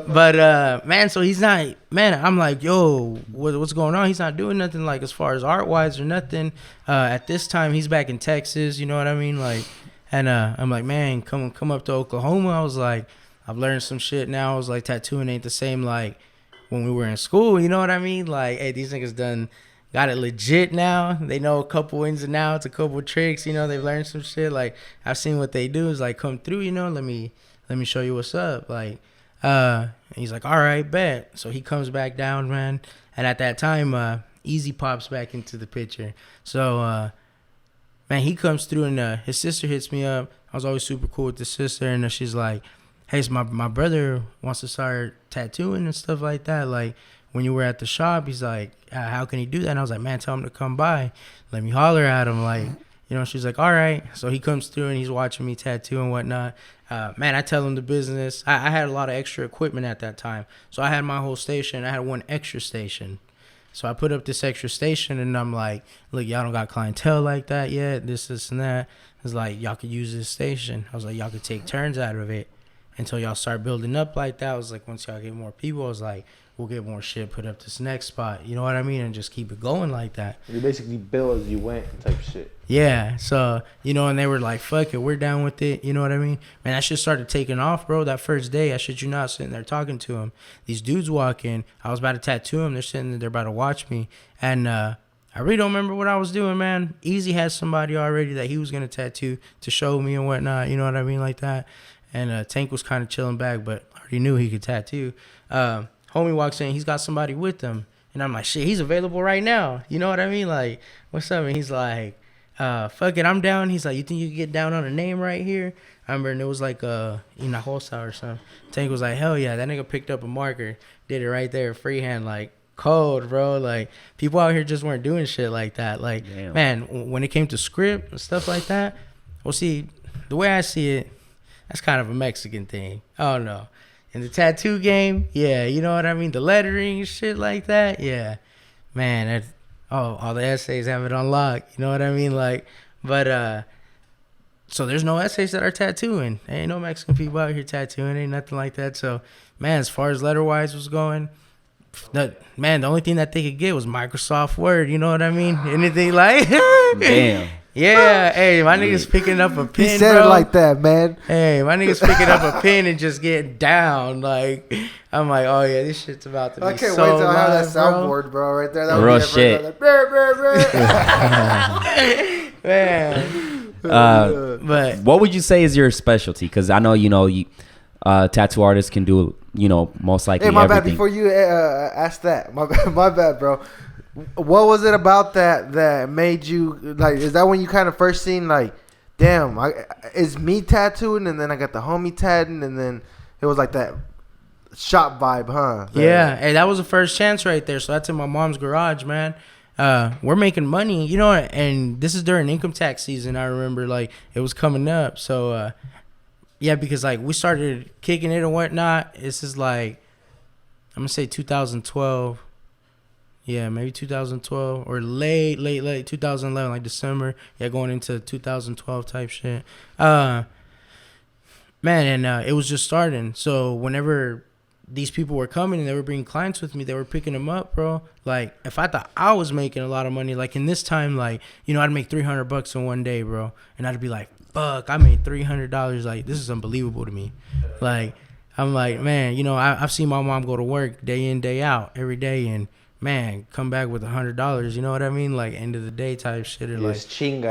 But man, so he's not, man, I'm like, yo, what's going on? He's not doing nothing like as far as art wise or nothing. At this time he's back in Texas, you know what I mean? Like, and I'm like, man, come up to Oklahoma. I was like, I've learned some shit now. I was like, tattooing ain't the same like when we were in school, you know what I mean? Like, hey, these niggas got it legit now. They know a couple ins and outs, a couple tricks, you know, they've learned some shit. Like, I've seen what they do is like, come through, you know, let me show you what's up. Like, and he's like, all right, bet. So he comes back down, man. And at that time, Easy pops back into the picture. So, man, he comes through and his sister hits me up. I was always super cool with the sister. And she's like, hey, so my brother wants to start tattooing and stuff like that. Like, when you were at the shop, he's like, how can he do that? And I was like, man, tell him to come by. Let me holler at him. Like, you know, she's like, all right. So he comes through and he's watching me tattoo and whatnot. Man, I tell him the business. I had a lot of extra equipment at that time. So I had my whole station. I had one extra station. So I put up this extra station and I'm like, look, y'all don't got clientele like that yet. This, and that. It's like, y'all could use this station. I was like, y'all could take turns out of it until y'all start building up like that. I was like, once y'all get more people, I was like, we'll get more shit put up this next spot. You know what I mean? And just keep it going like that. You basically build as you went type shit. Yeah. So, you know, and they were like, fuck it, we're down with it. You know what I mean? Man, that shit started taking off, bro. That first day, I shit you not, sitting there talking to him. These dudes walk in. I was about to tattoo them. They're sitting there, they're about to watch me. And I really don't remember what I was doing, man. Easy had somebody already that he was going to tattoo to show me and whatnot. You know what I mean? Like that. And Tank was kind of chilling back, but I already knew he could tattoo. Homie walks in, he's got somebody with him. And I'm like, shit, he's available right now. You know what I mean? Like, what's up? And he's like, fuck it, I'm down. He's like, you think you can get down on a name right here? I remember, and it was like Hinojosa or something. Tank was like, hell yeah. That nigga picked up a marker, did it right there, freehand, like, cold, bro. Like, people out here just weren't doing shit like that. Like, Damn. man, when it came to script and stuff like that, well, see, the way I see it, that's kind of a Mexican thing. I don't know. in the tattoo game, yeah, you know what I mean? The lettering and shit like that, yeah. Man, all the essays have it on lock, you know what I mean? Like, but, so there's no essays that are tattooing. There ain't no Mexican people out here tattooing, ain't nothing like that. So, man, as far as letter-wise was going, the only thing that they could get was Microsoft Word, you know what I mean? Anything like... Damn. Yeah, hey, my nigga's picking up a pen, He said bro. it like that, man. Hey, my nigga's picking up a pen and just getting down. Like, I'm like, oh yeah, this shit's about to be I can't so wait till I have that live, bro. soundboard, bro, right there. That would Real be shit. like, brr, brr, brr. Man, but What would you say is your specialty? Because I know, you tattoo artists can do, most likely Hey, my everything. bad. Before you ask that, my bad, bro. What was it about that made you like? Is that when you kind of first seen like, damn, it's me tattooing, and then I got the homie tatting, and then it was like that shop vibe, huh? yeah, hey, that was the first chance right there. So that's in my mom's garage, man. We're making money, and this is during income tax season. I remember, like, it was coming up. So, yeah, because, like, we started kicking it and whatnot. This is, like, I'm going to say 2012. Yeah, maybe 2012 or late 2011, like December. Yeah, going into 2012 type shit. Man, and it was just starting. So whenever these people were coming and they were bringing clients with me, they were picking them up, bro. Like, if I thought I was making a lot of money, like in this time, like, I'd make $300 in one day, bro. And I'd be like, fuck, I made $300. Like, this is unbelievable to me. Like, I'm like, man, I've seen my mom go to work day in, day out every day, and man, come back with $100, you know what I mean? Like, end of the day type shit, or like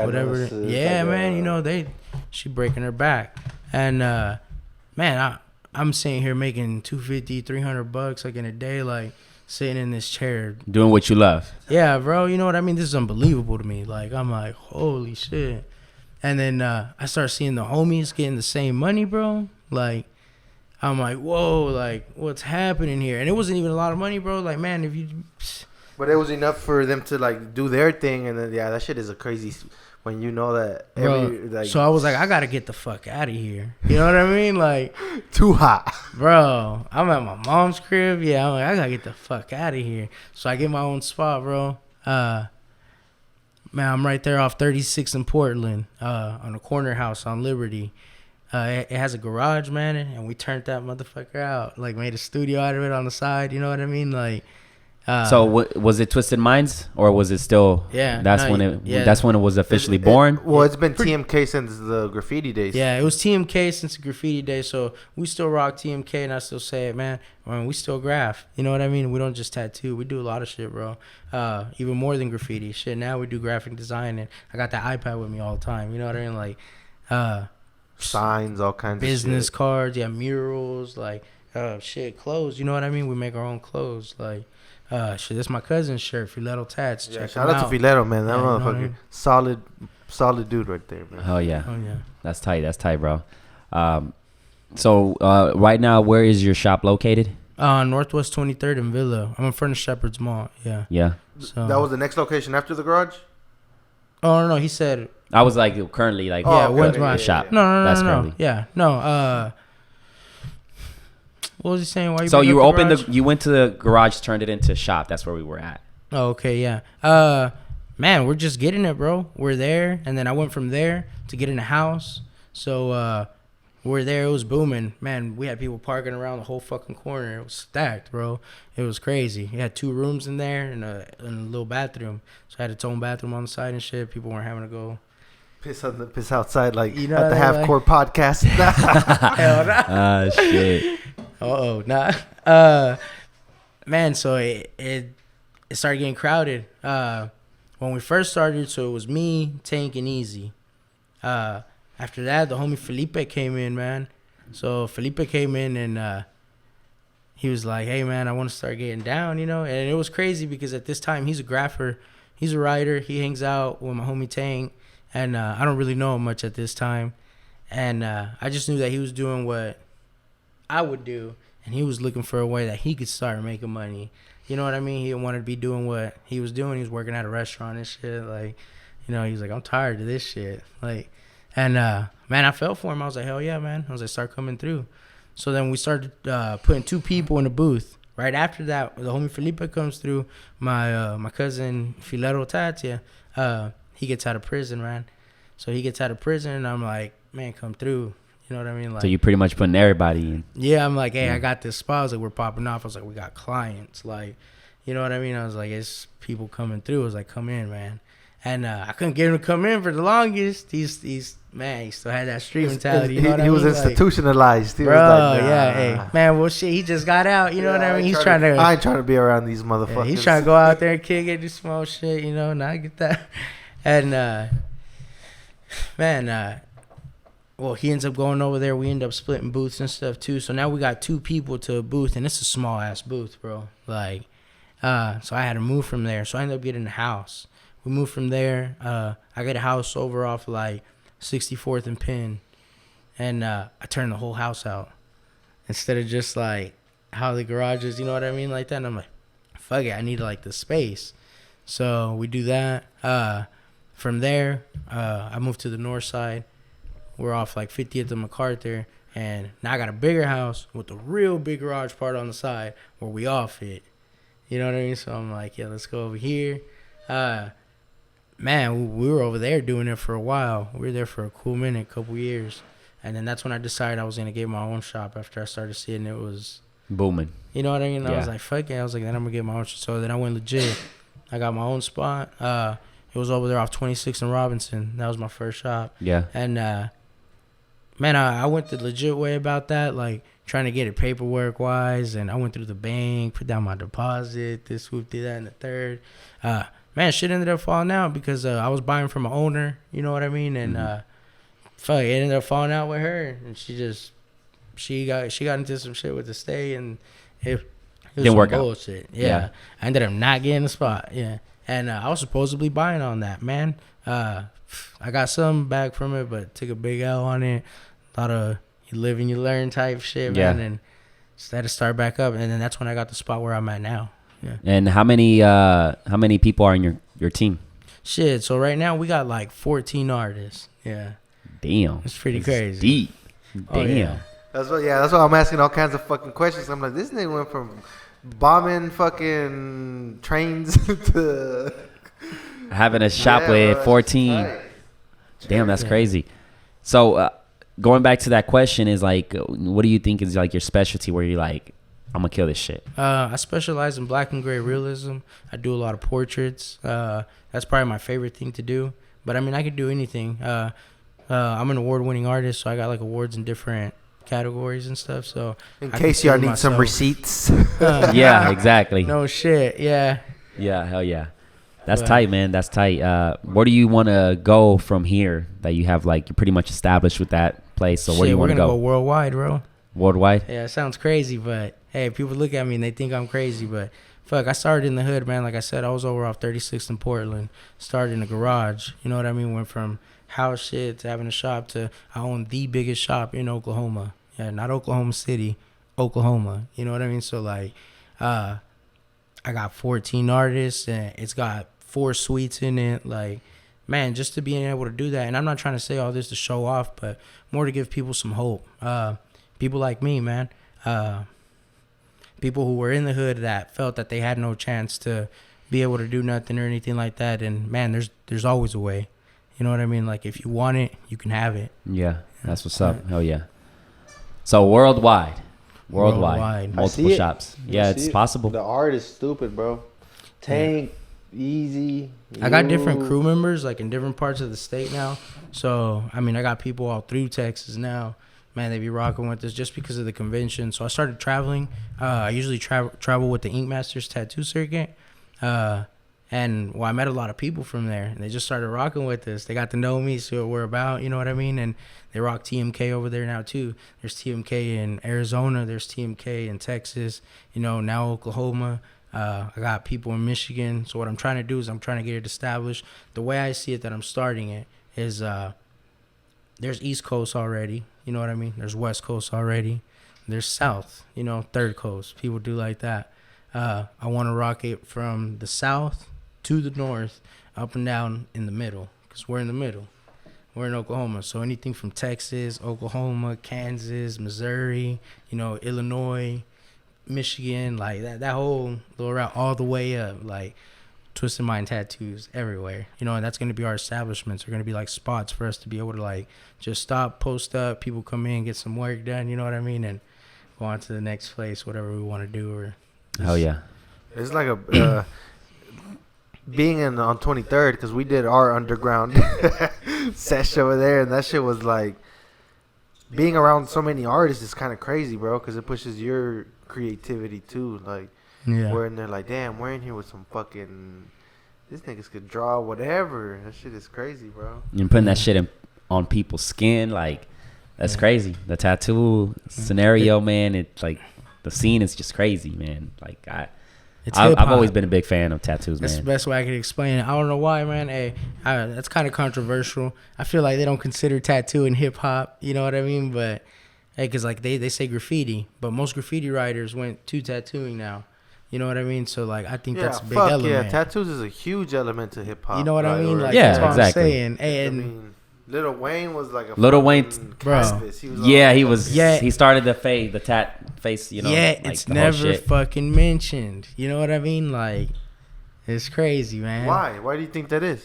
whatever. Yeah, man, she breaking her back. And man, I'm sitting here making $250, $300 like in a day, like sitting in this chair Doing what you love. Yeah, bro, you know what I mean? This is unbelievable to me. Like, I'm like, holy shit. And then I start seeing the homies getting the same money, bro. Like, I'm like, whoa, like, what's happening here? And it wasn't even a lot of money, bro. Like, man, if you... But it was enough for them to, like, do their thing. And then, yeah, that shit is a crazy... When you know that... So I was like, I got to get the fuck out of here. You know what I mean? Like... Too hot. Bro, I'm at my mom's crib. Yeah, I'm like, I got to get the fuck out of here. So I get my own spot, bro. Man, I'm right there off 36 in Portland, on a corner house on Liberty. It has a garage, man, and we turned that motherfucker out. Like, made a studio out of it on the side. You know what I mean? Like, so was it Twisted Minds, or was it still? Yeah, That's when it was officially born. Well, it's been TMK since the graffiti days. Yeah, it was TMK since the graffiti days. So we still rock TMK, and I still say it, man. I mean, we still graph. You know what I mean? We don't just tattoo. We do a lot of shit, bro. Even more than graffiti shit. Now we do graphic design, and I got that iPad with me all the time. You know what I mean? Like, signs, all kinds business of shit. cards, yeah, murals, like shit, clothes. You know what I mean? We make our own clothes. Like, shit, that's my cousin's shirt, Filetto Tats. Yeah, Check shout him out to Filetto, man. That Yeah, you know motherfucker, what I mean? solid dude right there, man. Hell yeah. Oh yeah. That's tight, bro. So right now, where is your shop located? Northwest 23rd in Villa. I'm in front of Shepherd's Mall. Yeah. Yeah. So That was the next location after the garage? Oh no, he said. I was like currently like Oh, Yeah, okay. when's my Yeah, shop? yeah. No. That's no. currently. Yeah, no. What was he saying? Why you? So bring you up the opened garage? you went to the garage, turned it into shop. That's where we were at. Oh, okay, yeah. Man, we're just getting it, bro. We're there, and then I went from there to getting a house. So we're there. It was booming, man. We had people parking around the whole fucking corner. It was stacked, bro. It was crazy. You had 2 rooms in there and a little bathroom. So I had its own bathroom on the side and shit. People weren't having to go. Piss outside, like, You know at the what I Half Core podcast. Hell nah. Shit. Nah. Man, so it started getting crowded. When we first started, so it was me, Tank, and Easy. After that, the homie Felipe came in, man. So Felipe came in and he was like, hey, man, I want to start getting down, you know? And it was crazy because at this time, he's a grapher. He's a writer. He hangs out with my homie Tank. And I don't really know him much at this time. And I just knew that he was doing what I would do. And he was looking for a way that he could start making money. You know what I mean? He wanted to be doing what he was doing. He was working at a restaurant and shit. Like, you know, he was like, I'm tired of this shit. Like, and man, I felt for him. I was like, hell yeah, man. I was like, start coming through. So then we started putting 2 people in the booth. Right after that, the homie Felipe comes through. My cousin Filero Tatia, he gets out of prison, man. So he gets out of prison, and I'm like, man, come through. You know what I mean? Like, So you pretty much putting everybody in. yeah, I'm like, hey, I got this spot. I was like, we're popping off. I was like, we got clients. Like, you know what I mean? I was like, it's people coming through. I was like, come in, man. And I couldn't get him to come in for the longest. He's man, he still had that street mentality. You know what I mean? He was institutionalized. He bro, was like, nah. yeah, hey, man, well, shit, he just got out. You know what I mean? He's trying to. I ain't trying to be around these motherfuckers. Yeah, he's trying to go out there and kick it, do small shit, you know, and I get that. And, man, well, he ends up going over there. We end up splitting booths and stuff, too. So now we got 2 people to a booth, and it's a small-ass booth, bro. Like, so I had to move from there. So I ended up getting a house. We moved from there. I got a house over off, like, 64th and Penn. And I turned the whole house out. Instead of just, like, how the garage is, you know what I mean, like that. And I'm like, fuck it, I need, like, the space. So we do that. From there, I moved to the north side. We're off like 50th and MacArthur, and now I got a bigger house with a real big garage part on the side where we all fit. You know what I mean? So I'm like, yeah, let's go over here. Man, we were over there doing it for a while. We were there for a cool minute, couple years. And then that's when I decided I was going to get my own shop after I started seeing it was Booming. You know what I mean? Yeah. I was like, fuck it. I was like, then I'm going to get my own shop. So then I went legit. I got my own spot. It was over there off 26th and Robinson. That was my first shop. Yeah. And, man, I went the legit way about that, like trying to get it paperwork-wise. And I went through the bank, put down my deposit, this, whoop, did that, and the third. Man, shit ended up falling out because I was buying from an owner. You know what I mean? And, fuck, it ended up falling out with her. And she got into some shit with the stay, and it didn't work out. Bullshit. Yeah. I ended up not getting the spot. Yeah. And I was supposedly buying on that, man. I got some back from it, but took a big L on it. A lot of you live and you learn type shit, man. Yeah. And just had to start back up. And then that's when I got the spot where I'm at now. Yeah. And how many people are in your team? Shit. So right now we got like 14 artists. Yeah. Damn. It's pretty crazy. Deep. Oh, Damn. yeah. That's why I'm asking all kinds of fucking questions. I'm like, this nigga went from bombing fucking trains to Having a shop with bro, 14. right. Damn, that's crazy. So going back to that question is like, what do you think is like your specialty where you're like, I'm gonna kill this shit? I specialize in black and gray realism. I do a lot of portraits. That's probably my favorite thing to do. But I mean, I could do anything. I'm an award-winning artist, so I got like awards in different categories and stuff. So In I case consider y'all need some myself- receipts. Yeah, exactly. No shit. Yeah. Yeah, hell yeah. That's But- tight, man. That's tight. Where do you want to go from here that you have like, you're pretty much established with that place? So where do you Shit, we're want to gonna go? go worldwide, bro. Worldwide? Yeah, it sounds crazy, but hey, people look at me and they think I'm crazy, but fuck, I started in the hood, man. Like I said, I was over off 36th in Portland. Started in a garage. You know what I mean? Went from house shit to having a shop to I own the biggest shop in Oklahoma. Yeah, not Oklahoma City, Oklahoma. You know what I mean? So like, I got 14 artists and it's got 4 suites in it. Like, man, just to being able to do that. And I'm not trying to say all this to show off, but more to give people some hope. People like me, man. People who were in the hood that felt that they had no chance to be able to do nothing or anything like that. And man, there's always a way. You know what I mean? Like if you want it, you can have it. Yeah, that's what's up. Hell yeah. So worldwide. Worldwide. Multiple shops. Yeah, I it's see it. possible. The art is stupid, bro. Tank, easy. I got different crew members like in different parts of the state now. So, I mean, I got people all through Texas now. Man, they be rocking with us just because of the convention. So I started traveling. I usually travel with the Ink Masters tattoo circuit. And well, I met a lot of people from there, and they just started rocking with us. They got to know me, see what we're about, you know what I mean? And they rock TMK over there now, too. There's TMK in Arizona. There's TMK in Texas, you know, now Oklahoma. I got people in Michigan. So what I'm trying to do is I'm trying to get it established. The way I see it that I'm starting it is there's East Coast already, you know what I mean? There's West Coast already. There's South, you know, Third Coast. People do like that. I want to rock it from the South to the North, up and down in the middle, because we're in the middle. we're in Oklahoma. So anything from Texas, Oklahoma, Kansas, Missouri, Illinois, Michigan, like that whole little route all the way up, like Twisted Mind tattoos everywhere. And that's gonna be our establishments. They're gonna be like spots for us to be able to like just stop, post up, people come in, get some work done, you know what I mean, and go on to the next place, whatever we want to do. Or hell yeah. It's like a being on 23rd, because we did our underground session over there, and that shit was like, being around so many artists is kind of crazy, bro, because it pushes your creativity too. Like, we're in there like, damn, we're in here with some fucking, these niggas could draw whatever. That shit is crazy, bro. You're putting that shit on people's skin, like, that's crazy. The tattoo scenario, man, it's like, the scene is just crazy, man. Like, I've always been a big fan of tattoos, man. That's the best way I could explain it. I don't know why, man. Hey, that's kind of controversial. I feel like they don't consider tattoo in hip hop. You know what I mean? But hey, because like they say graffiti, but most graffiti writers went to tattooing now. You know what I mean? So like I think that's a big element. Yeah, tattoos is a huge element to hip hop. You know what I mean? Like, yeah, that's what exactly. I'm saying. Hey, I mean, Lil Wayne was like a Lil Wayne, bro. He started the tat face. Yeah, like it's the whole never shit. fucking mentioned. You know what I mean? Like, it's crazy, man. Why? Why do you think that is?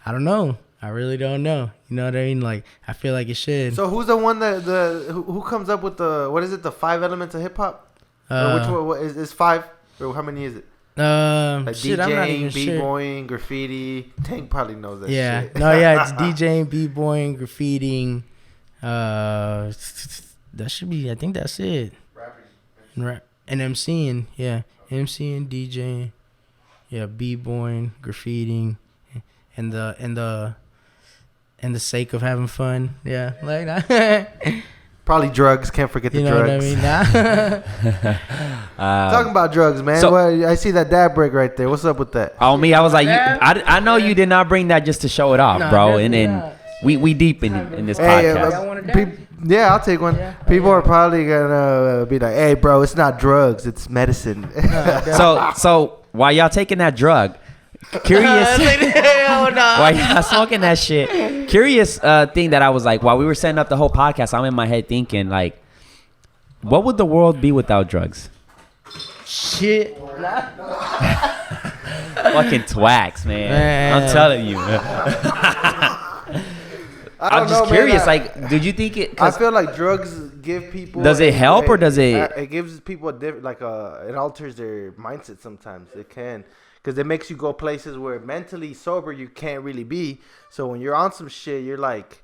I don't know. I really don't know. You know what I mean? Like, I feel like it should. So who's the one who comes up with the 5 elements of hip hop? Which one what is 5? Or how many is it? Like Shit, I'm not even DJing, b-boying, graffiti. Tank probably knows that shit. No, yeah, it's DJing, b-boying, graffitiing. That should be, I think that's it. And MCing, yeah. MCing, DJing, yeah, b-boying, graffitiing, and the sake of having fun. Yeah, like that. Probably drugs. Can't forget the you know drugs. what I mean? Talking about drugs, man. So- I see that dab break right there. What's up with that? Oh, me, I was like, I know you did not bring that just to show it off, Nah, bro. And definitely then we deep in this Hey, podcast. Y'all want a dab? Yeah, I'll take one. Yeah. People are probably gonna be like, "Hey, bro, it's not drugs, it's medicine." So while y'all taking that drug, curious, while y'all smoking that shit, curious thing that I was like, while we were setting up the whole podcast, I'm in my head thinking like, what would the world be without drugs? Shit. Fucking twax, man. I'm telling you. I'm just curious. Like, did you think it? I feel like drugs give people. Does it help or does it? It gives people a different, it alters their mindset sometimes. It can, because it makes you go places where mentally sober you can't really be. So when you're on some shit, you're like,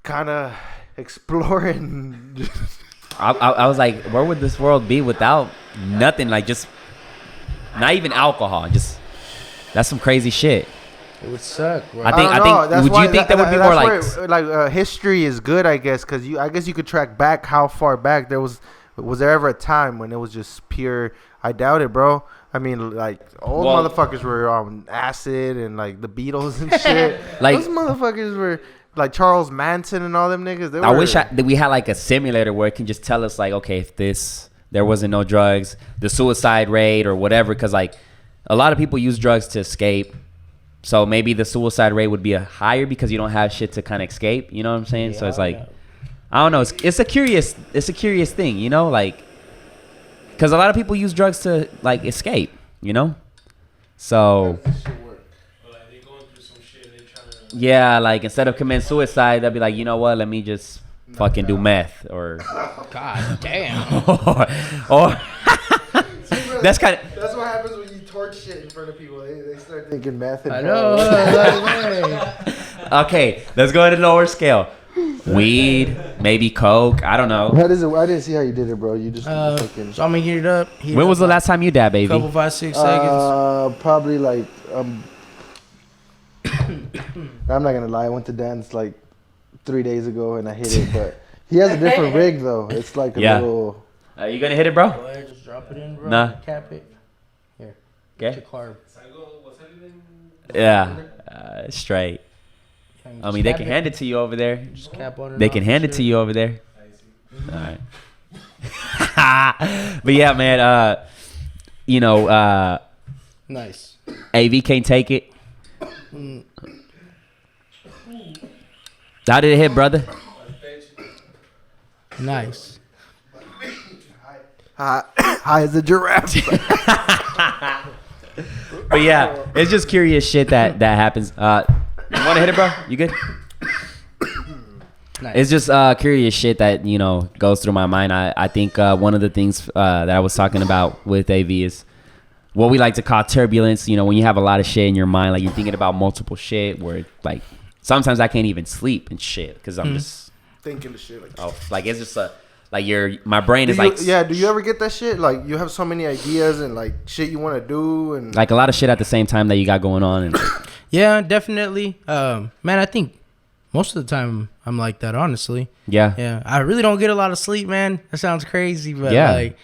kind of exploring. I was like, where would this world be without nothing? Like, just not even alcohol. Just that's some crazy shit. It would suck, bro. I think. Would you think there would be more like history is good? I guess because I guess you could track back how far back there was there ever a time when it was just pure? I doubt it, bro. I mean, like old motherfuckers were on acid and like the Beatles and shit. Like those motherfuckers were like Charles Manson and all them niggas. I wish that we had like a simulator where it can just tell us like, okay, if there wasn't no drugs, the suicide rate or whatever, because like a lot of people use drugs to escape. So maybe the suicide rate would be higher because you don't have shit to kind of escape. You know what I'm saying? Yeah, so it's like, I don't know. It's a curious thing, you know, like, because a lot of people use drugs to like escape, you know. So yeah, like instead of committing suicide, they'll be like, you know what? Let me just fucking do meth or. God damn. or that's kind of. That's what happens when you torch shit in front of people. They start thinking meth. And I know. Okay, let's go at a lower scale. Weed, maybe coke. I don't know. What is it? I didn't see how you did it, bro. You just fucking. So I'm gonna heat it up. When was the last time you dabbed, baby? Couple 5-6 seconds. Probably like I'm not gonna lie. I went to dance like 3 days ago and I hit it, but he has a different rig though. It's like a little. Are you gonna hit it, bro? Go ahead, just drop it in, bro. Nah. Cap it. Here. Okay. Get your carb. Yeah. Straight. I mean, they can hand it to you over there. Just cap on it. They can hand it to you over there. All right. But yeah, man. Nice. AV can't take it. How did it hit, brother? Nice. High as a giraffe. But yeah, it's just curious shit that happens. You want to hit it, bro? You good? Nice. It's just curious shit that, you know, goes through my mind. I think one of the things that I was talking about with AV is what we like to call turbulence. You know, when you have a lot of shit in your mind, like you're thinking about multiple shit where like sometimes I can't even sleep and shit because I'm just Thinking the shit like oh, like it's just like my brain is like do you ever get that shit? Like you have so many ideas and like shit you want to do and like a lot of shit at the same time that you got going on. And Yeah, definitely. Man, I think most of the time I'm like that, honestly. yeah. Yeah, I really don't get a lot of sleep, man. That sounds crazy, but Yeah. like,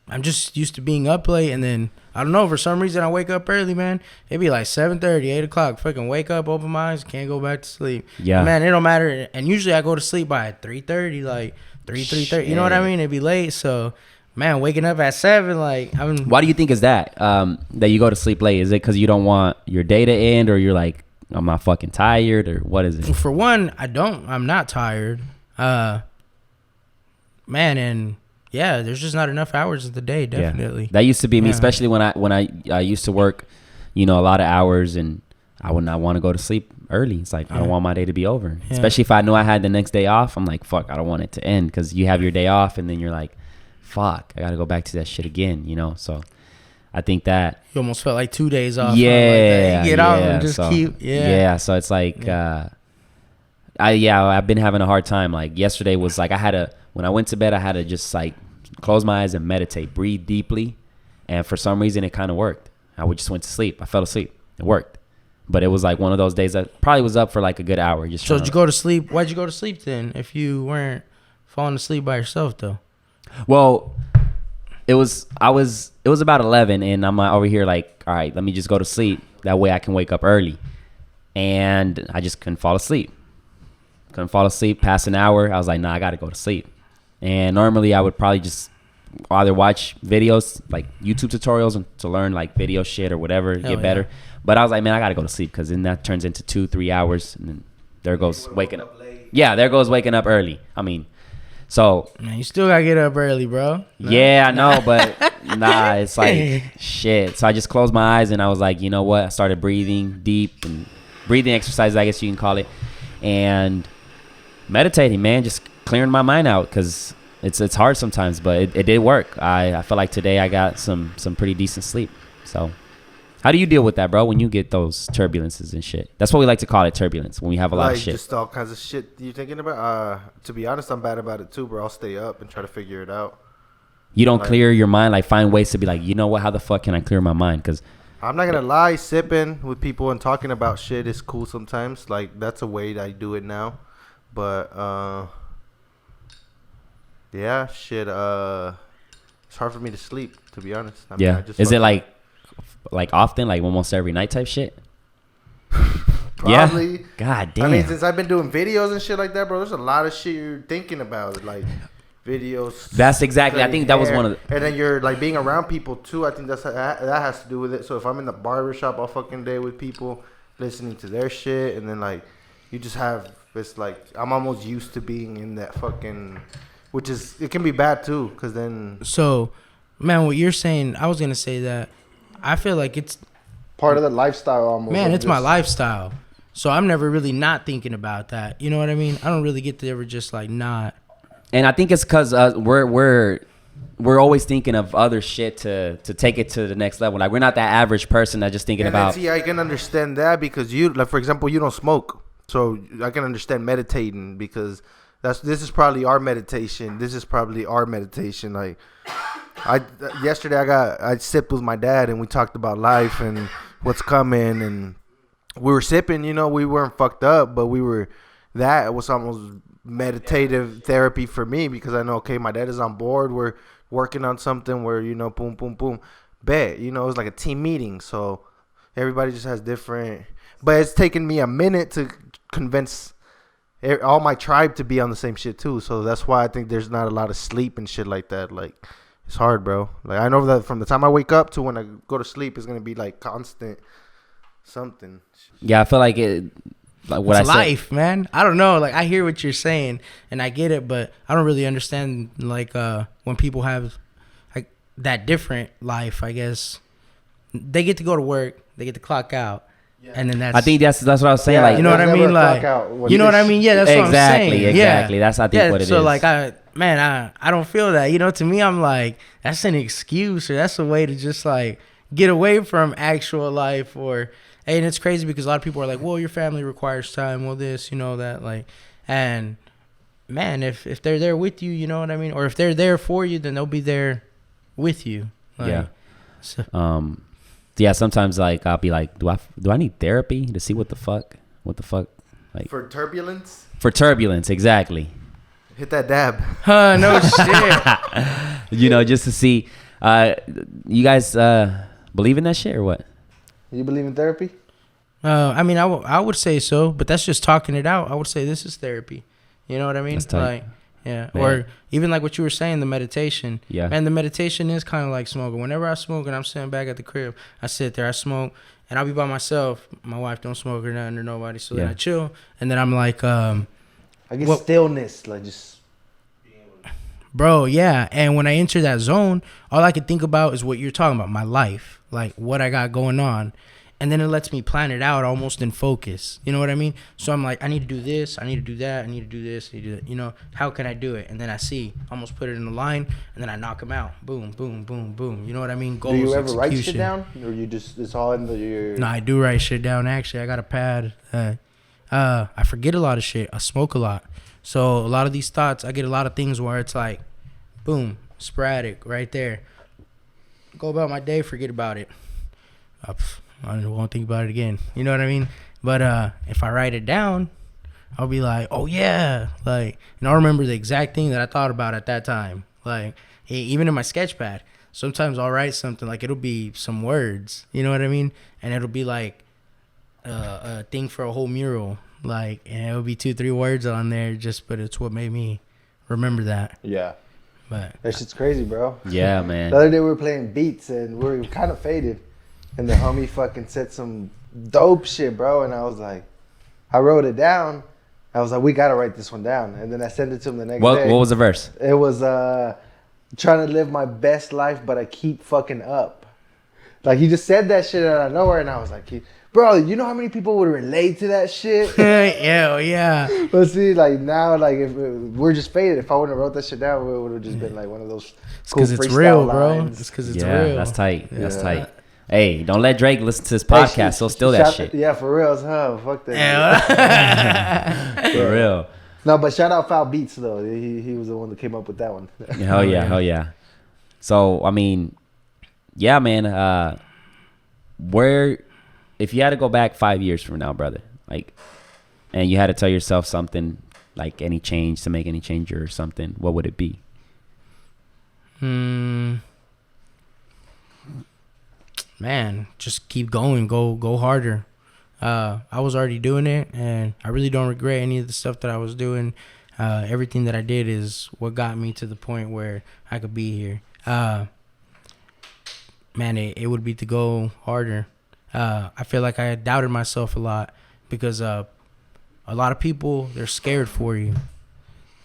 I'm just used to being up late, and then I don't know, for some reason I wake up early, man. It'd be like 7:30, 8 o'clock. Fucking wake up, open my eyes, can't go back to sleep. Yeah. Man, it don't matter. And usually I go to sleep by 3:30, like 3:30. You know what I mean? It'd be late, so man, waking up at 7, like Why do you think is that that you go to sleep late? Is it because you don't want your day to end, or you're like, I'm not fucking tired, or what is it? For one, I'm not tired. Man, and yeah, there's just not enough hours of the day, definitely. Yeah. That used to be me, Yeah. especially when I used to work, you know, a lot of hours, and I would not want to go to sleep early. It's like I don't want my day to be over, Yeah. especially if I knew I had the next day off. I'm like, fuck, I don't want it to end, because you have your day off, and then you're like, fuck, I gotta go back to that shit again, you know. So I think that You almost felt like 2 days off. yeah, Like that. You get off and just so, keep. Yeah. So it's like I've been having a hard time. Like yesterday was like when I went to bed, I had to just like close my eyes and meditate, breathe deeply, and for some reason it kind of worked. I just went to sleep. I fell asleep. It worked, but it was like one of those days that probably was up for like a good hour. Just So did you go to sleep? Why'd you go to sleep then? If you weren't falling asleep by yourself, though. Well, it was about 11, and I'm over here like, all right, let me just go to sleep. That way I can wake up early, and I just couldn't fall asleep. Past an hour, I was like, nah, I gotta go to sleep. And normally I would probably just either watch videos like YouTube tutorials to learn like video shit or whatever, get better. Yeah. But I was like, man, I gotta go to sleep, because then that turns into 2-3 hours, and then there goes waking up. Yeah, there goes waking up early. I mean, so Man, you still gotta get up early, bro. yeah, I know, but nah, it's like shit. So I just closed my eyes, and I was like, you know what? I started breathing deep, and breathing exercises, I guess you can call it, and meditating, man, just clearing my mind out, because it's hard sometimes, but it did work. I feel like today I got some pretty decent sleep. So how do you deal with that, bro, when you get those turbulences and shit? That's what we like to call it, turbulence, when we have a lot of shit. Just all kinds of shit you're thinking about. To be honest, I'm bad about it too, bro. I'll stay up and try to figure it out. You don't clear your mind, like find ways to be like, you know what, how the fuck can I clear my mind? Because I'm not gonna lie, sipping with people and talking about shit is cool sometimes. Like that's a way that I do it now. But yeah, shit. It's hard for me to sleep, to be honest. I mean, yeah, I just is it fucking- like often, like almost every night type shit? Probably. Yeah. God damn. I mean, since I've been doing videos and shit like that, bro, there's a lot of shit you're thinking about, like videos. That's exactly. I think that was one of the. And then you're like being around people too. I think that has to do with it. So if I'm in the barbershop all fucking day with people, listening to their shit, and then like you just have this like I'm almost used to being in that fucking, which is it can be bad too, because then So, man, what you're saying, I was gonna say that I feel like it's part of the lifestyle almost. man, it's my lifestyle. So I'm never really not thinking about that. You know what I mean? I don't really get to ever just like not. And I think it's because we're always thinking of other shit to take it to the next level. Like we're not that average person that's just thinking about. See, I can understand that because you, like for example, you don't smoke, so I can understand meditating because this is probably our meditation. Like yesterday I sipped with my dad and we talked about life and what's coming, and we were sipping. You know, we weren't fucked up, but that was almost meditative therapy for me because I know, okay, my dad is on board. We're working on something where, you know, boom, boom, boom, bet. You know, it was like a team meeting, so everybody just has different. But it's taken me a minute to convince all my tribe to be on the same shit too. So that's why I think there's not a lot of sleep and shit like that. Like it's hard, bro. Like I know that from the time I wake up to when I go to sleep, it's gonna be like constant something. Yeah, I feel like like what it's I said. life, man. I don't know. Like I hear what you're saying and I get it, but I don't really understand like when people have like that different life. I guess they get to go to work, they get to clock out, and then that's. I think that's what I was saying. Yeah, like you know what I there's mean, never a like clock out. you know what I mean. Yeah, that's what I'm saying. Exactly. Yeah. That's I think what it so is. like I don't feel that. You know, to me, I'm like that's an excuse or that's a way to just like get away from actual life or. And it's crazy because a lot of people are like, well, your family requires time. Well, this, you know, that, like, and man, if they're there with you, you know what I mean? Or if they're there for you, then they'll be there with you. Like, yeah. So. Yeah. Sometimes like I'll be like, do I need therapy to see what the fuck, like For turbulence, for turbulence? Exactly. hit that dab. Huh, no shit. You know, just to see. You guys believe in that shit or what? You believe in therapy? I mean, I would say so, but that's just talking it out. I would say this is therapy. You know what I mean? That's tight. Like, yeah. Man. Or even like what you were saying, the meditation. Yeah. And the meditation is kind of like smoking. Whenever I smoke and I'm sitting back at the crib, I sit there, I smoke, and I'll be by myself. My wife don't smoke or nothing or nobody, so then Yeah. I chill, and then I'm like, I get Well- stillness, like just. bro, yeah. And when I enter that zone, all I can think about is what you're talking about, my life, like what I got going on. And then it lets me plan it out almost in focus. You know what I mean? So I'm like, I need to do this. I need to do that. I need to do this. I need to do that. You know, how can I do it? And then I see, almost put it in a line, and then I knock them out. Boom, boom, boom, boom. You know what I mean? Goals, Do you ever write shit execution. down, or you just it's all in your? No, I do write shit down. Actually, I got a pad. I forget a lot of shit. I smoke a lot. So a lot of these thoughts, I get a lot of things where it's like, boom, sporadic, right there. Go about my day, forget about it. I won't think about it again. You know what I mean? But if I write it down, I'll be like, oh yeah, like, and I'll remember the exact thing that I thought about at that time. Like, even in my sketch pad, sometimes I'll write something like it'll be some words. You know what I mean? And it'll be like a thing for a whole mural. Like, and it'll be 2-3 words on there. But it's what made me remember that. Yeah, But that shit's crazy, bro. Yeah, man. The other day we were playing beats and we were kind of faded, and the homie fucking said some dope shit, bro. And I was like, I wrote it down. I was like, we gotta write this one down. And then I sent it to him the next day. What was the verse? It was trying to live my best life, but I keep fucking up. Like, he just said that shit out of nowhere, and I was like, bro, you know how many people would relate to that shit? yeah. But see, like, now, like, if we're just faded. If I wouldn't have wrote that shit down, it would have just been like one of those It's cool because it's freestyle real, bro. lines. It's because it's Yeah, real. that's tight. That's Yeah. tight. Hey, don't let Drake listen to this Hey, podcast. He'll steal that shit. Yeah, for real, huh? Fuck that. Yeah. For real. No, but shout out Foul Beats though. He was the one that came up with that one. Hell yeah. So I mean, yeah, man. Where, if you had to go back 5 years from now, brother, like, and you had to tell yourself something, like any change to make any change or something, what would it be? Man, just keep going. Go harder. I was already doing it, and I really don't regret any of the stuff that I was doing. Everything that I did is what got me to the point where I could be here. Man, it would be to go harder. I feel like I doubted myself a lot because a lot of people, they're scared for you.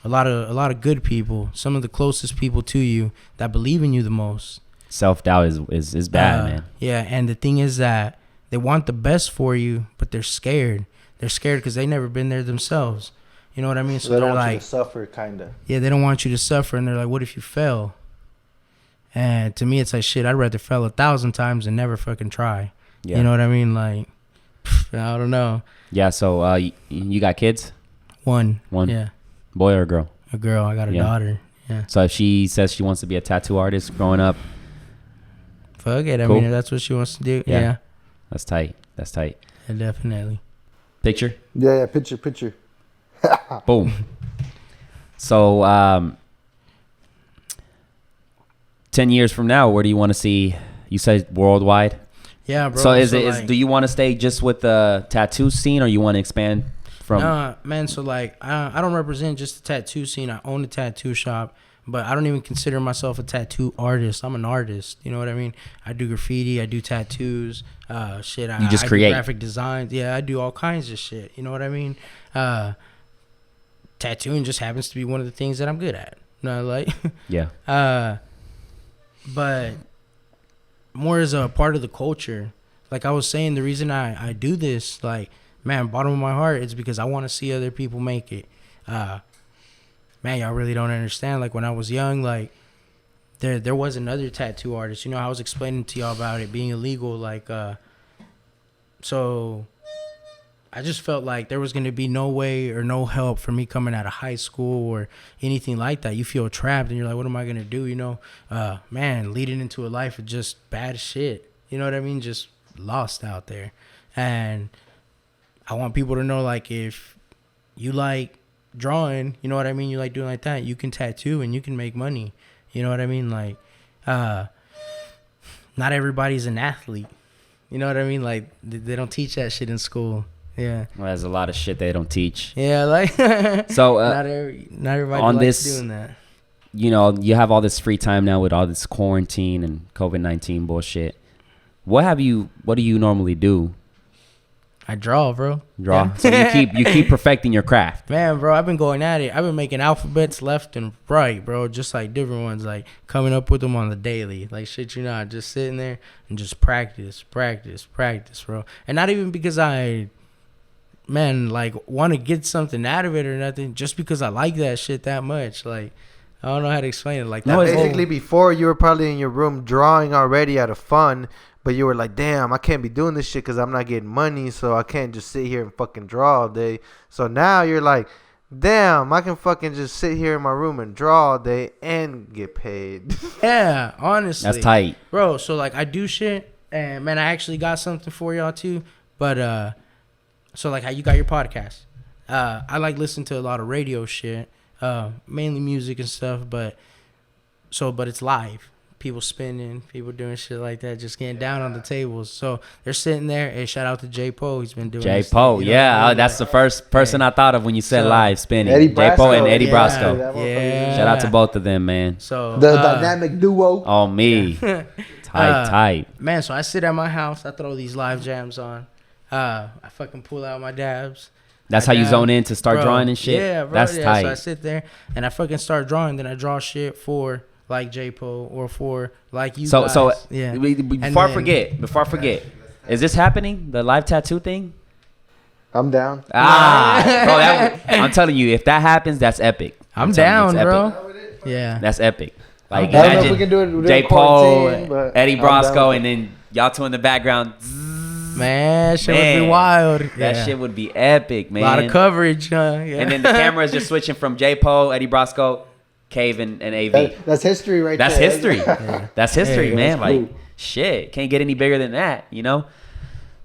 A lot of good people, some of the closest people to you that believe in you the most. Self-doubt is bad, man. Yeah, and the thing is that they want the best for you, but they're scared. They're scared because they've never been there themselves. You know what I mean? So they don't they're want you like, to suffer, kinda. yeah, they don't want you to suffer, and they're like, what if you fail? And to me, it's like, shit, I'd rather fail 1,000 times than never fucking try. Yeah. You know what I mean? Like, I don't know. Yeah. So you got kids? One. One. Yeah. Boy or girl? A girl. I got a Yeah. daughter. Yeah. So if she says she wants to be a tattoo artist growing up, Fuck it. I Cool. mean, if that's what she wants to do. Yeah. Yeah. that's tight. That's tight. Yeah, definitely. Picture? Yeah, picture. Boom. So 10 years from now, where do you want to see? You said worldwide. Yeah, bro. So is like, do you want to stay just with the tattoo scene, or you want to expand from? Nah, man. So like, I don't represent just the tattoo scene. I own a tattoo shop. but I don't even consider myself a tattoo artist. I'm an artist. You know what I mean? I do graffiti. I do tattoos. Shit. You just I create do graphic designs. Yeah, I do all kinds of shit. You know what I mean? Tattooing just happens to be one of the things that I'm good at. No, like, yeah. But more as a part of the culture. Like I was saying, the reason I do this, like, man, bottom of my heart, is because I want to see other people make it. Man, y'all really don't understand. Like when I was young, like there was another tattoo artist. You know, I was explaining to y'all about it being illegal. Like, so I just felt like there was going to be no way or no help for me coming out of high school or anything like that. You feel trapped and you're like, what am I going to do? You know, man, leading into a life of just bad shit. You know what I mean? Just lost out there. And I want people to know, like, if you like drawing, you know what I mean? You like doing like that, you can tattoo and you can make money. You know what I mean? Like, not everybody's an athlete. You know what I mean? Like, they don't teach that shit in school. Yeah. Well, there's a lot of shit they don't teach. Yeah, like so not everybody on likes this, doing that. You know, you have all this free time now with all this quarantine and COVID-19 bullshit. What do you normally do? I draw, bro. Draw. Yeah. So you keep perfecting your craft. Man, bro, I've been going at it. I've been making alphabets left and right, bro. Just like different ones, like coming up with them on the daily. Like shit, you know, just sitting there and just practice, bro. And not even because like want to get something out of it or nothing. Just because I like that shit that much. Like, I don't know how to explain it. Like that. No, basically, before you were probably in your room drawing already out of fun. But you were like, damn, I can't be doing this shit because I'm not getting money, so I can't just sit here and fucking draw all day. So now you're like, damn, I can fucking just sit here in my room and draw all day and get paid. Yeah, honestly. That's tight. Bro, so like I do shit, and man, I actually got something for y'all too. But, so like how you got your podcast. I like listen to a lot of radio shit, mainly music and stuff, but it's live. People spinning, people doing shit like that, just getting down on the tables. So they're sitting there. Hey, shout out to J Po. He's been doing J this Po, thing, yeah, that's the first person I thought of when you said live spinning. Eddie J Po and Eddie Yeah. Brasco. Yeah. Shout out to both of them, man. So The dynamic duo. Oh me, tight. Man, so I sit at my house. I throw these live jams on. I fucking pull out my dabs. That's how you zone in to start drawing and shit. Yeah, bro. That's tight. So I sit there and I fucking start drawing. Then I draw shit for like J-Po or for like you guys. So yeah. before I forget, is this happening? The live tattoo thing? I'm down. Bro, I'm telling you, if that happens, that's epic. I'm telling you, down, it's bro. epic. Yeah. That's epic. Like I don't know if imagine we can do it during J-Po, quarantine, but Eddie I'm down. Brasco, and then y'all two in the background. Man, shit would be wild. That shit would be epic, man. A lot of coverage, huh? Yeah. And then the camera is just switching from J-Po, Eddie Brasco, Kave, and AV. That's history right That's there. history. That's history, Yeah, man. that's Like, cool. shit. Can't get any bigger than that, you know?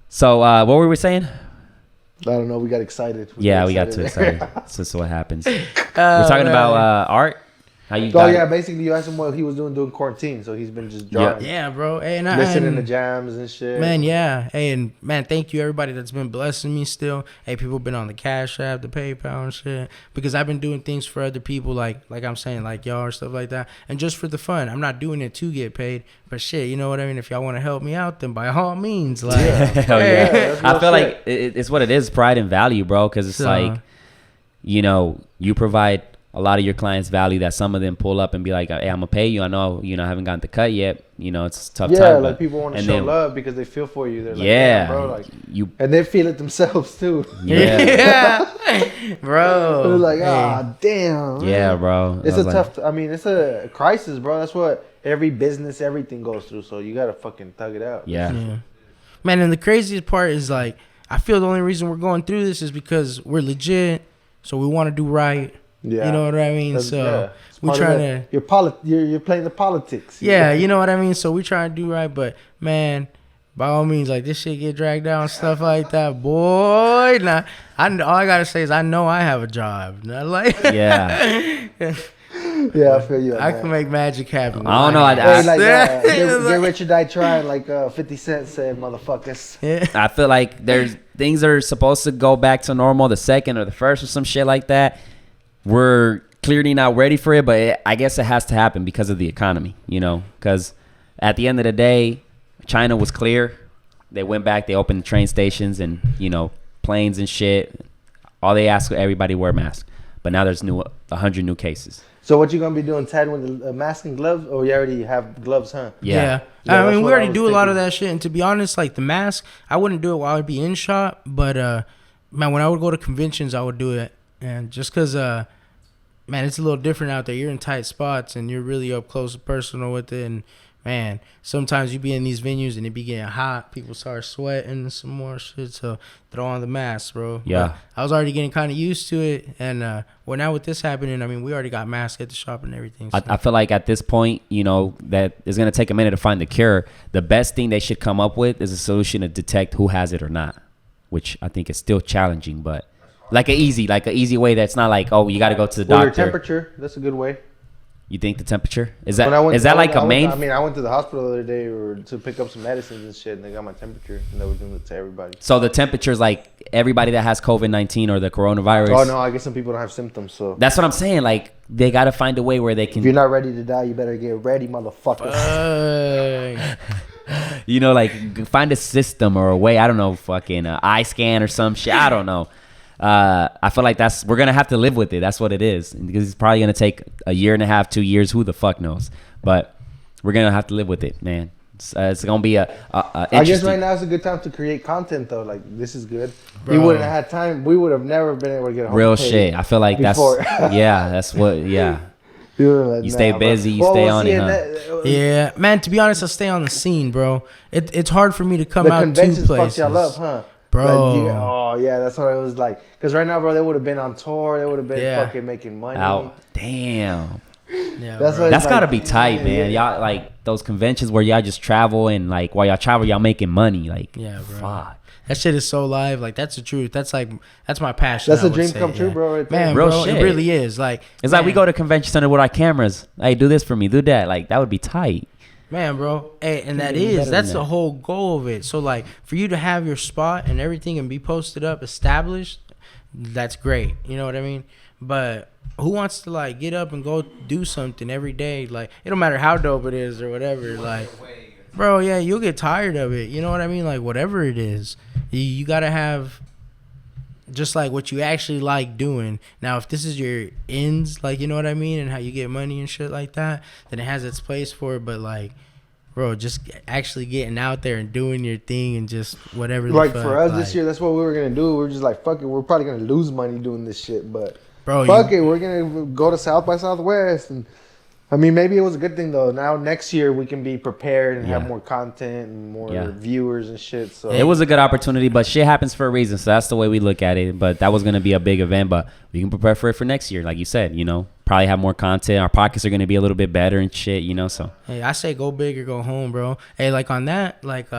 So, what were we saying? I don't know. We got excited. We got too excited. That's just what happens. We're talking about art. How you Oh got yeah, it? basically you asked him what he was doing during quarantine, so he's been just drawing, Yeah, bro. Hey, and listening and, to jams and shit. Man, yeah. Hey, and man, thank you everybody that's been blessing me still. Hey, people been on the Cash App, the PayPal and shit. Because I've been doing things for other people like I'm saying, like y'all or stuff like that. And just for the fun. I'm not doing it to get paid. But shit, you know what I mean? If y'all want to help me out, then by all means. Like, Hell yeah. that's I real feel shit. like it's what it is, pride and value, bro. Because it's So- like, you know, you provide a lot of your clients value that some of them pull up and be like, hey, I'm gonna pay you. I know, I haven't gotten the cut yet. You know, it's a tough Yeah, time. like but- people want to and show then- love because they feel for you. They're like, Yeah, "Damn, bro, like, you. and they feel it themselves too. Yeah, yeah. Bro. They're like, Hey. damn. yeah, bro. It's I a was tough. I mean, it's a crisis, bro. That's what every business, everything goes through. So you gotta fucking thug it out. Yeah. Yeah. Man, and the craziest part is like I feel the only reason we're going through this is because we're legit, so we want to do right. Yeah. You know what I mean? That's- So yeah. It's we part of trying that. to You're playing the politics. yeah, you know what I mean? So we trying to do right, but man, by all means, like this shit get dragged down, stuff like that, boy. Nah, all I gotta say is I know I have a job. Not like Yeah. Yeah, I feel you. on I that. can make magic happen. I don't know, Hey, like Yeah. get rich or die trying, like 50 Cent said, motherfuckers. Yeah. I feel like there's things are supposed to go back to normal the second or the first or some shit like that. We're clearly not ready for it, but I guess it has to happen because of the economy, you know, because at the end of the day, China was clear. They went back, they opened the train stations and, you know, planes and shit. All they ask everybody wear masks. But now there's 100 new cases. So what you gonna be doing, Ted, with the mask and gloves? Or you already have gloves, huh? Yeah. I mean, we already do a lot of that shit. And to be honest, like the mask, I wouldn't do it while I'd be in shop. But, man, when I would go to conventions, I would do it. And just because, man, it's a little different out there. You're in tight spots and you're really up close and personal with it. And, man, sometimes you be in these venues and it be getting hot. People start sweating and some more shit. So throw on the mask, bro. Yeah. But I was already getting kind of used to it. And well, now with this happening, I mean, we already got masks at the shop and everything. So. I feel like at this point, you know, that it's going to take a minute to find the cure. The best thing they should come up with is a solution to detect who has it or not, which I think is still challenging, but like an easy way that's not like, oh, you got to go to the doctor. Your temperature, that's a good way. You think the temperature? Is that like a main? I mean, I went to the hospital the other day to pick up some medicines and shit, and they got my temperature, and they were doing it to everybody. So the temperature is like everybody that has COVID-19 or the coronavirus. Oh, no, I guess some people don't have symptoms, so. That's what I'm saying. Like, they got to find a way where they can. If you're not ready to die, you better get ready, motherfucker. You know, like, find a system or a way. I don't know, fucking eye scan or some shit. I don't know. I feel like we're gonna have to live with it. That's what it is, because it's probably gonna take a year and a half, 2 years. Who the fuck knows? But we're gonna have to live with it, man. It's gonna be I guess right now is a good time to create content, though. Like, this is good. Bro. We wouldn't have had time. We would have never been able to get a home real page shit. I feel like before. that's what. Yeah, you stay busy, you stay on it. Huh? Yeah, man. To be honest, I stay on the scene, bro. It's hard for me to come the out to conventions places. fucked y'all up, huh? Bro. Like, oh, yeah, that's what it was like. Because right now, bro, they would have been on tour. They would have been fucking making money. Out. Damn. Yeah, that's gotta be tight, man. Y'all, like, those conventions where y'all just travel and, like, while y'all travel, y'all making money. Like, yeah, bro. Fuck. That shit is so live. Like, that's the truth. That's my passion. That's I a would dream say, come true, bro. Right there. Man, Real bro, shit. it really is. Like, it's like we go to convention center with our cameras. Hey, do this for me, do that. Like, that would be tight. Man, bro. Hey, and Couldn't be better that's than the that. whole goal of it. So, like, for you to have your spot and everything and be posted up, established, that's great. You know what I mean? But who wants to, like, get up and go do something every day? Like, it don't matter how dope it is or whatever. Like, bro, yeah, you'll get tired of it. You know what I mean? Like, whatever it is, you got to have just, like, what you actually like doing. Now, if this is your ends, like, you know what I mean, and how you get money and shit like that, then it has its place for it. But, like, bro, just actually getting out there and doing your thing and just whatever. Like, fuck, for us like, this year, that's what we were going to do. We were just like, fuck it. We're probably going to lose money doing this shit. But bro, fuck it. We're going to go to South by Southwest. And I mean, maybe it was a good thing, though. Now, next year, we can be prepared and have more content and more viewers and shit. So It was a good opportunity, but shit happens for a reason. So that's the way we look at it. But that was going to be a big event, but we can prepare for it for next year. Like you said, you know, probably have more content. Our pockets are going to be a little bit better and shit, you know, so. Hey, I say go big or go home, bro. Hey, like on that, like,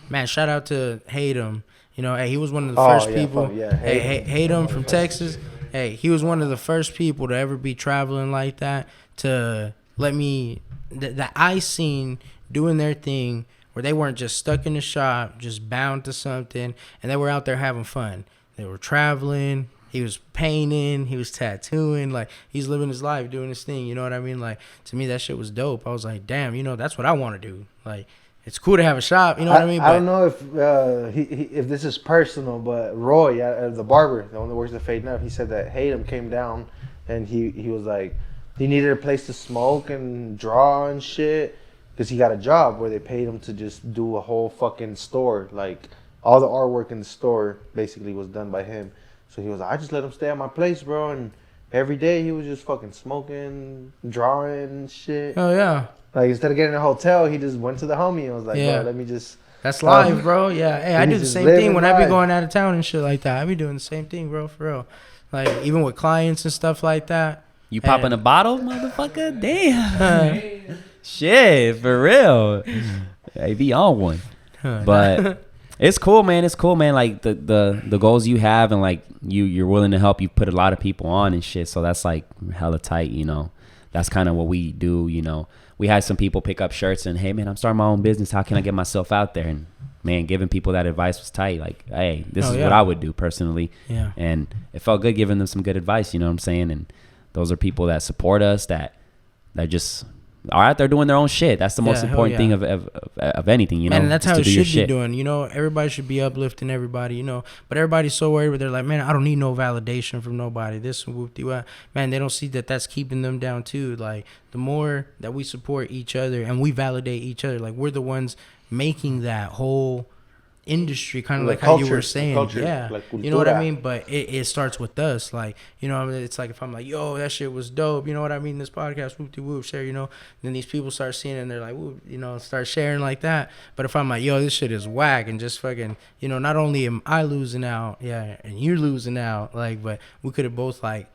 man, shout out to Hatem. You know, hey, he was one of the first people. Hey, Hatem from Texas. Hey, he was one of the first people to ever be traveling like that to let me, the ice scene doing their thing where they weren't just stuck in the shop, just bound to something, and they were out there having fun. They were traveling. He was painting. He was tattooing. Like, he's living his life, doing his thing. You know what I mean? Like, to me, that shit was dope. I was like, damn, you know, that's what I want to do. Like, it's cool to have a shop. You know what I mean? I don't know if this is personal, but Roy, the barber, the one that works at Fade Enough, he said that Hatem came down and he was like, he needed a place to smoke and draw and shit because he got a job where they paid him to just do a whole fucking store. Like, all the artwork in the store basically was done by him. So he was like, I just let him stay at my place, bro. And every day he was just fucking smoking, drawing and shit. Oh, yeah. Like, instead of getting a hotel, he just went to the homie and was like, bro, let me just... That's live, bro. Yeah. Hey, I do the same thing when I be life. going out of town and shit like that. I be doing the same thing, bro, for real. Like, even with clients and stuff like that. You popping a bottle, motherfucker? Damn. Shit, for real. Hey, be on one. But it's cool, man. It's cool, man. Like, the goals you have and, like, you're willing to help. You put a lot of people on and shit. So that's, like, hella tight, you know. That's kind of what we do, you know. We had some people pick up shirts and, hey, man, I'm starting my own business. How can I get myself out there? And, man, giving people that advice was tight. Like, hey, this is what I would do personally. Yeah. And it felt good giving them some good advice, you know what I'm saying? And Those are people that support us, that just are out there doing their own shit. That's the most important thing of anything, you know. And that's how it do should be doing. You know, everybody should be uplifting everybody, you know. But everybody's so worried, but they're like, man, I don't need no validation from nobody. This and whoop de. Man, they don't see that that's keeping them down too. Like, the more that we support each other and we validate each other, like, we're the ones making that whole industry, kind of like how you were saying, like you know what I mean. But it starts with us, like, you know, it's like if I'm like, yo, that shit was dope, you know what I mean, this podcast, whoop de whoop, share, you know, then these people start seeing it and they're like, whoop, you know, start sharing like that. But if I'm like, yo, this shit is whack, and just fucking, you know, not only am I losing out, and you're losing out, like, but we could have both like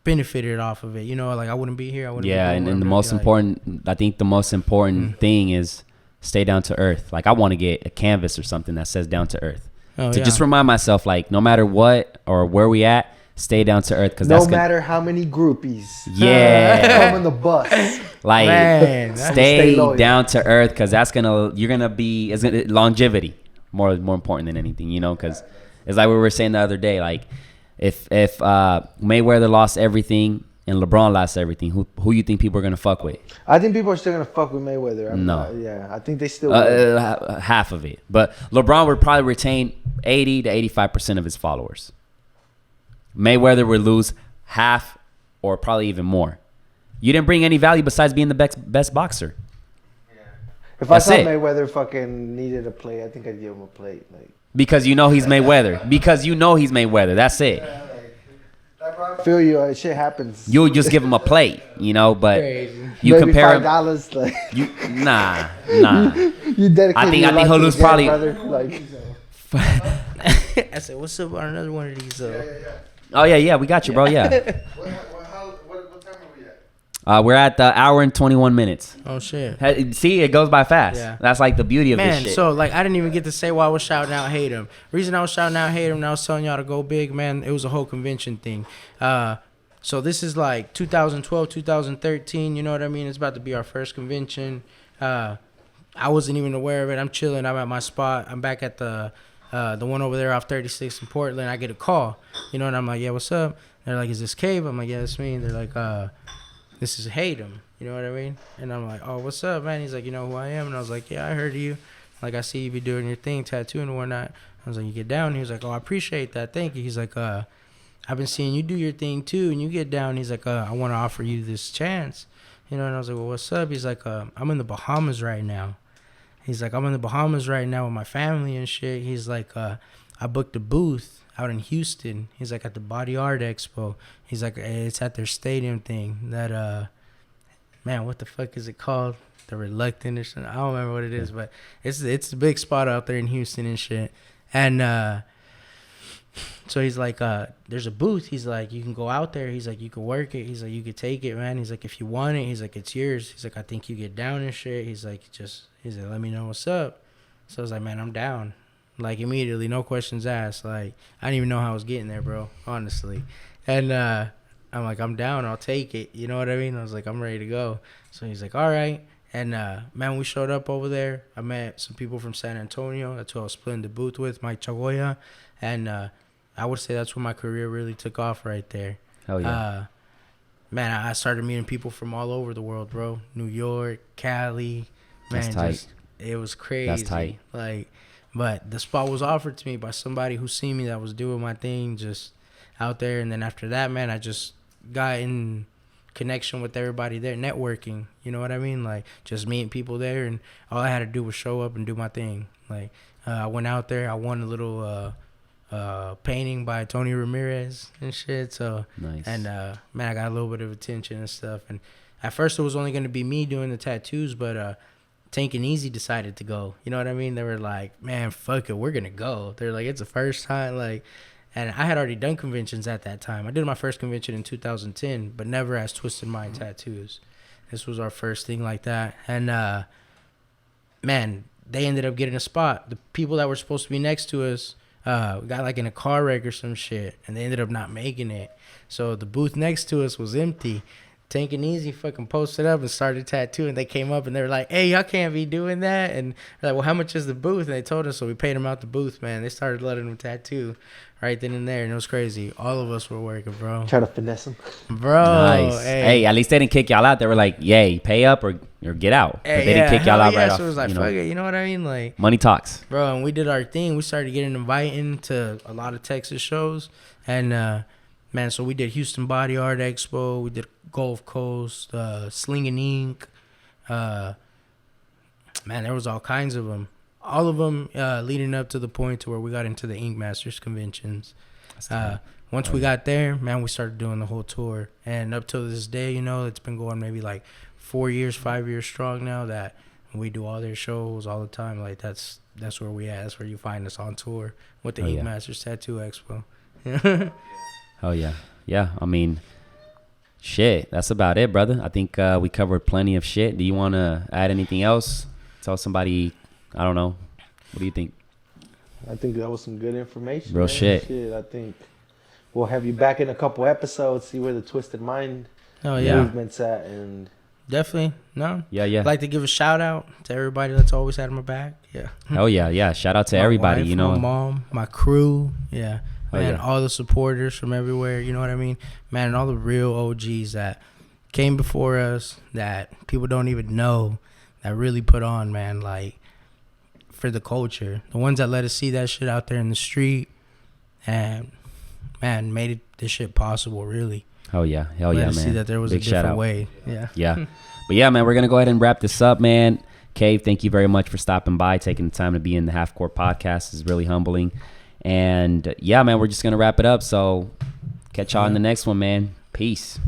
benefited off of it, you know, like I wouldn't be here, I wouldn't be and the most important, I think the most important thing is stay down to earth. Like, I want to get a canvas or something that says down to earth, to just remind myself, like, no matter what or where we at, stay down to earth. Because no matter how many groupies come in the bus, like, man, stay down to earth, because you're gonna be longevity more important than anything, you know. Because it's like we were saying the other day, like, if Mayweather lost everything and LeBron lost everything, who you think people are gonna fuck with? I think people are still gonna fuck with Mayweather. I think they still half of it. But LeBron would probably retain 80 to 85% of his followers. Mayweather would lose half or probably even more. You didn't bring any value besides being the best boxer. If I saw Mayweather fucking needed a plate, I think I'd give him a plate, like, because you know he's Mayweather. Because you know he's Mayweather. That's it. I feel you. Shit happens. You'll just give him a plate, you know. But Crazy. You maybe compare him. $5, like, Nah. You dedicate. I think your he'll life lose to probably. brother. Like, I said, what's up on another one of these? Oh yeah, we got you, bro. Yeah. what time are we at? We're at the hour and 21 minutes. Oh shit. See, it goes by fast. Yeah. That's like the beauty of this Man, shit. so like I didn't even get to say why I was shouting out hate him. Reason I was shouting out hate him and I was telling y'all to go big, man, it was a whole convention thing. So this is like 2012, 2013, you know what I mean? It's about to be our first convention. I wasn't even aware of it. I'm chilling. I'm at my spot. I'm back at the one over there off 36 in Portland. I get a call, you know, and I'm like, yeah, what's up? They're like, is this Kave? I'm like, yeah, it's me. And they're like, this is hate him. You know what I mean? And I'm like, oh, what's up, man? He's like, you know who I am? And I was like, yeah, I heard of you. Like, I see you be doing your thing, tattooing and whatnot. I was like, you get down? He was like, oh, I appreciate that. Thank you. He's like, I've been seeing you do your thing too, and you get down. He's like, I want to offer you this chance, you know. And I was like, well, what's up? He's like, I'm in the Bahamas right now. He's like, I'm in the Bahamas right now with my family and shit. He's like, I booked a booth out in Houston. He's like, at the Body Art Expo. He's like, it's at their stadium thing. That man, what the fuck is it called? The Reluctant or something. I don't remember what it is, but it's a big spot out there in Houston and shit. And so he's like, there's a booth. He's like, you can go out there. He's like, you can work it. He's like, you could take it, man. He's like, if you want it, he's like, it's yours. He's like, I think you get down and shit. He's like, let me know what's up. So I was like, man, I'm down. Like, immediately, no questions asked. Like, I didn't even know how I was getting there, bro, honestly. And I'm like, I'm down. I'll take it. You know what I mean? I was like, I'm ready to go. So he's like, all right. And, man, we showed up over there. I met some people from San Antonio. That's who I was splitting the booth with, Mike Chagoya. And I would say that's where my career really took off right there. Hell yeah. Man, I started meeting people from all over the world, bro. New York, Cali. Man, That's tight. It was crazy. That's tight. Like, but the spot was offered to me by somebody who seen me that was doing my thing just out there. And then after that, man, I just got in connection with everybody there, networking. You know what I mean? Like, just meeting people there, and all I had to do was show up and do my thing. Like, I went out there. I won a little painting by Tony Ramirez and shit. So nice. And man, I got a little bit of attention and stuff. And at first it was only going to be me doing the tattoos, but Tank and Easy decided to go. You know what I mean? They were like, man, fuck it, we're gonna go. They're like, it's the first time, like. And I had already done conventions at that time. I did my first convention in 2010, but never as Twisted Mind Tattoos. This was our first thing like that. And man, they ended up getting a spot. The people that were supposed to be next to us got like in a car wreck or some shit, and they ended up not making it. So the booth next to us was empty. Taking Easy fucking posted up and started tattooing. They came up and they were like, hey, y'all can't be doing that. And they're like, well, how much is the booth? And they told us, so we paid them out the booth, man. They started letting them tattoo right then and there, and it was crazy. All of us were working, bro. Try to finesse them. Bro. Nice. Hey, at least they didn't kick y'all out. They were like, yay, pay up or get out. But they didn't kick y'all out right off. So it was like, fuck it, you know what I mean? Like, money talks. Bro, and we did our thing. We started getting invited to a lot of Texas shows. And, man, so we did Houston Body Art Expo. We did Gulf Coast, Slinging Ink. Man, there was all kinds of them. All of them leading up to the point to where we got into the Ink Masters conventions. Once we got there, man, we started doing the whole tour. And up till this day, you know, it's been going maybe like 4 years, 5 years strong now that we do all their shows all the time. Like, that's where we at. That's where you find us on tour with the Ink Masters Tattoo Expo. Oh, yeah. Yeah, I mean, shit, that's about it, brother. I think we covered plenty of shit. Do you want to add anything else? Tell somebody, I don't know. What do you think? I think that was some good information. Real man. shit. I think we'll have you back in a couple episodes, see where the Twisted Mind movement's at. And definitely. No. Yeah. I'd like to give a shout out to everybody that's always had my back. Yeah. Oh, yeah. Shout out to everybody, wife, you know. My mom, my crew. Yeah. Oh, Man, yeah. all the supporters from everywhere, you know what I mean? Man, and all the real OGs that came before us that people don't even know that really put on, man, like, for the culture. The ones that let us see that shit out there in the street and, man, made this shit possible, really. Oh, yeah. Hell yeah, Let us man. see that there was Big a shout different out. way. Yeah. Yeah. But, yeah, man, we're going to go ahead and wrap this up, man. Kave, thank you very much for stopping by, taking the time to be in the Half Court podcast. It's really humbling. And, yeah, man, we're just going to wrap it up. So, catch y'all in the next one, man. Peace.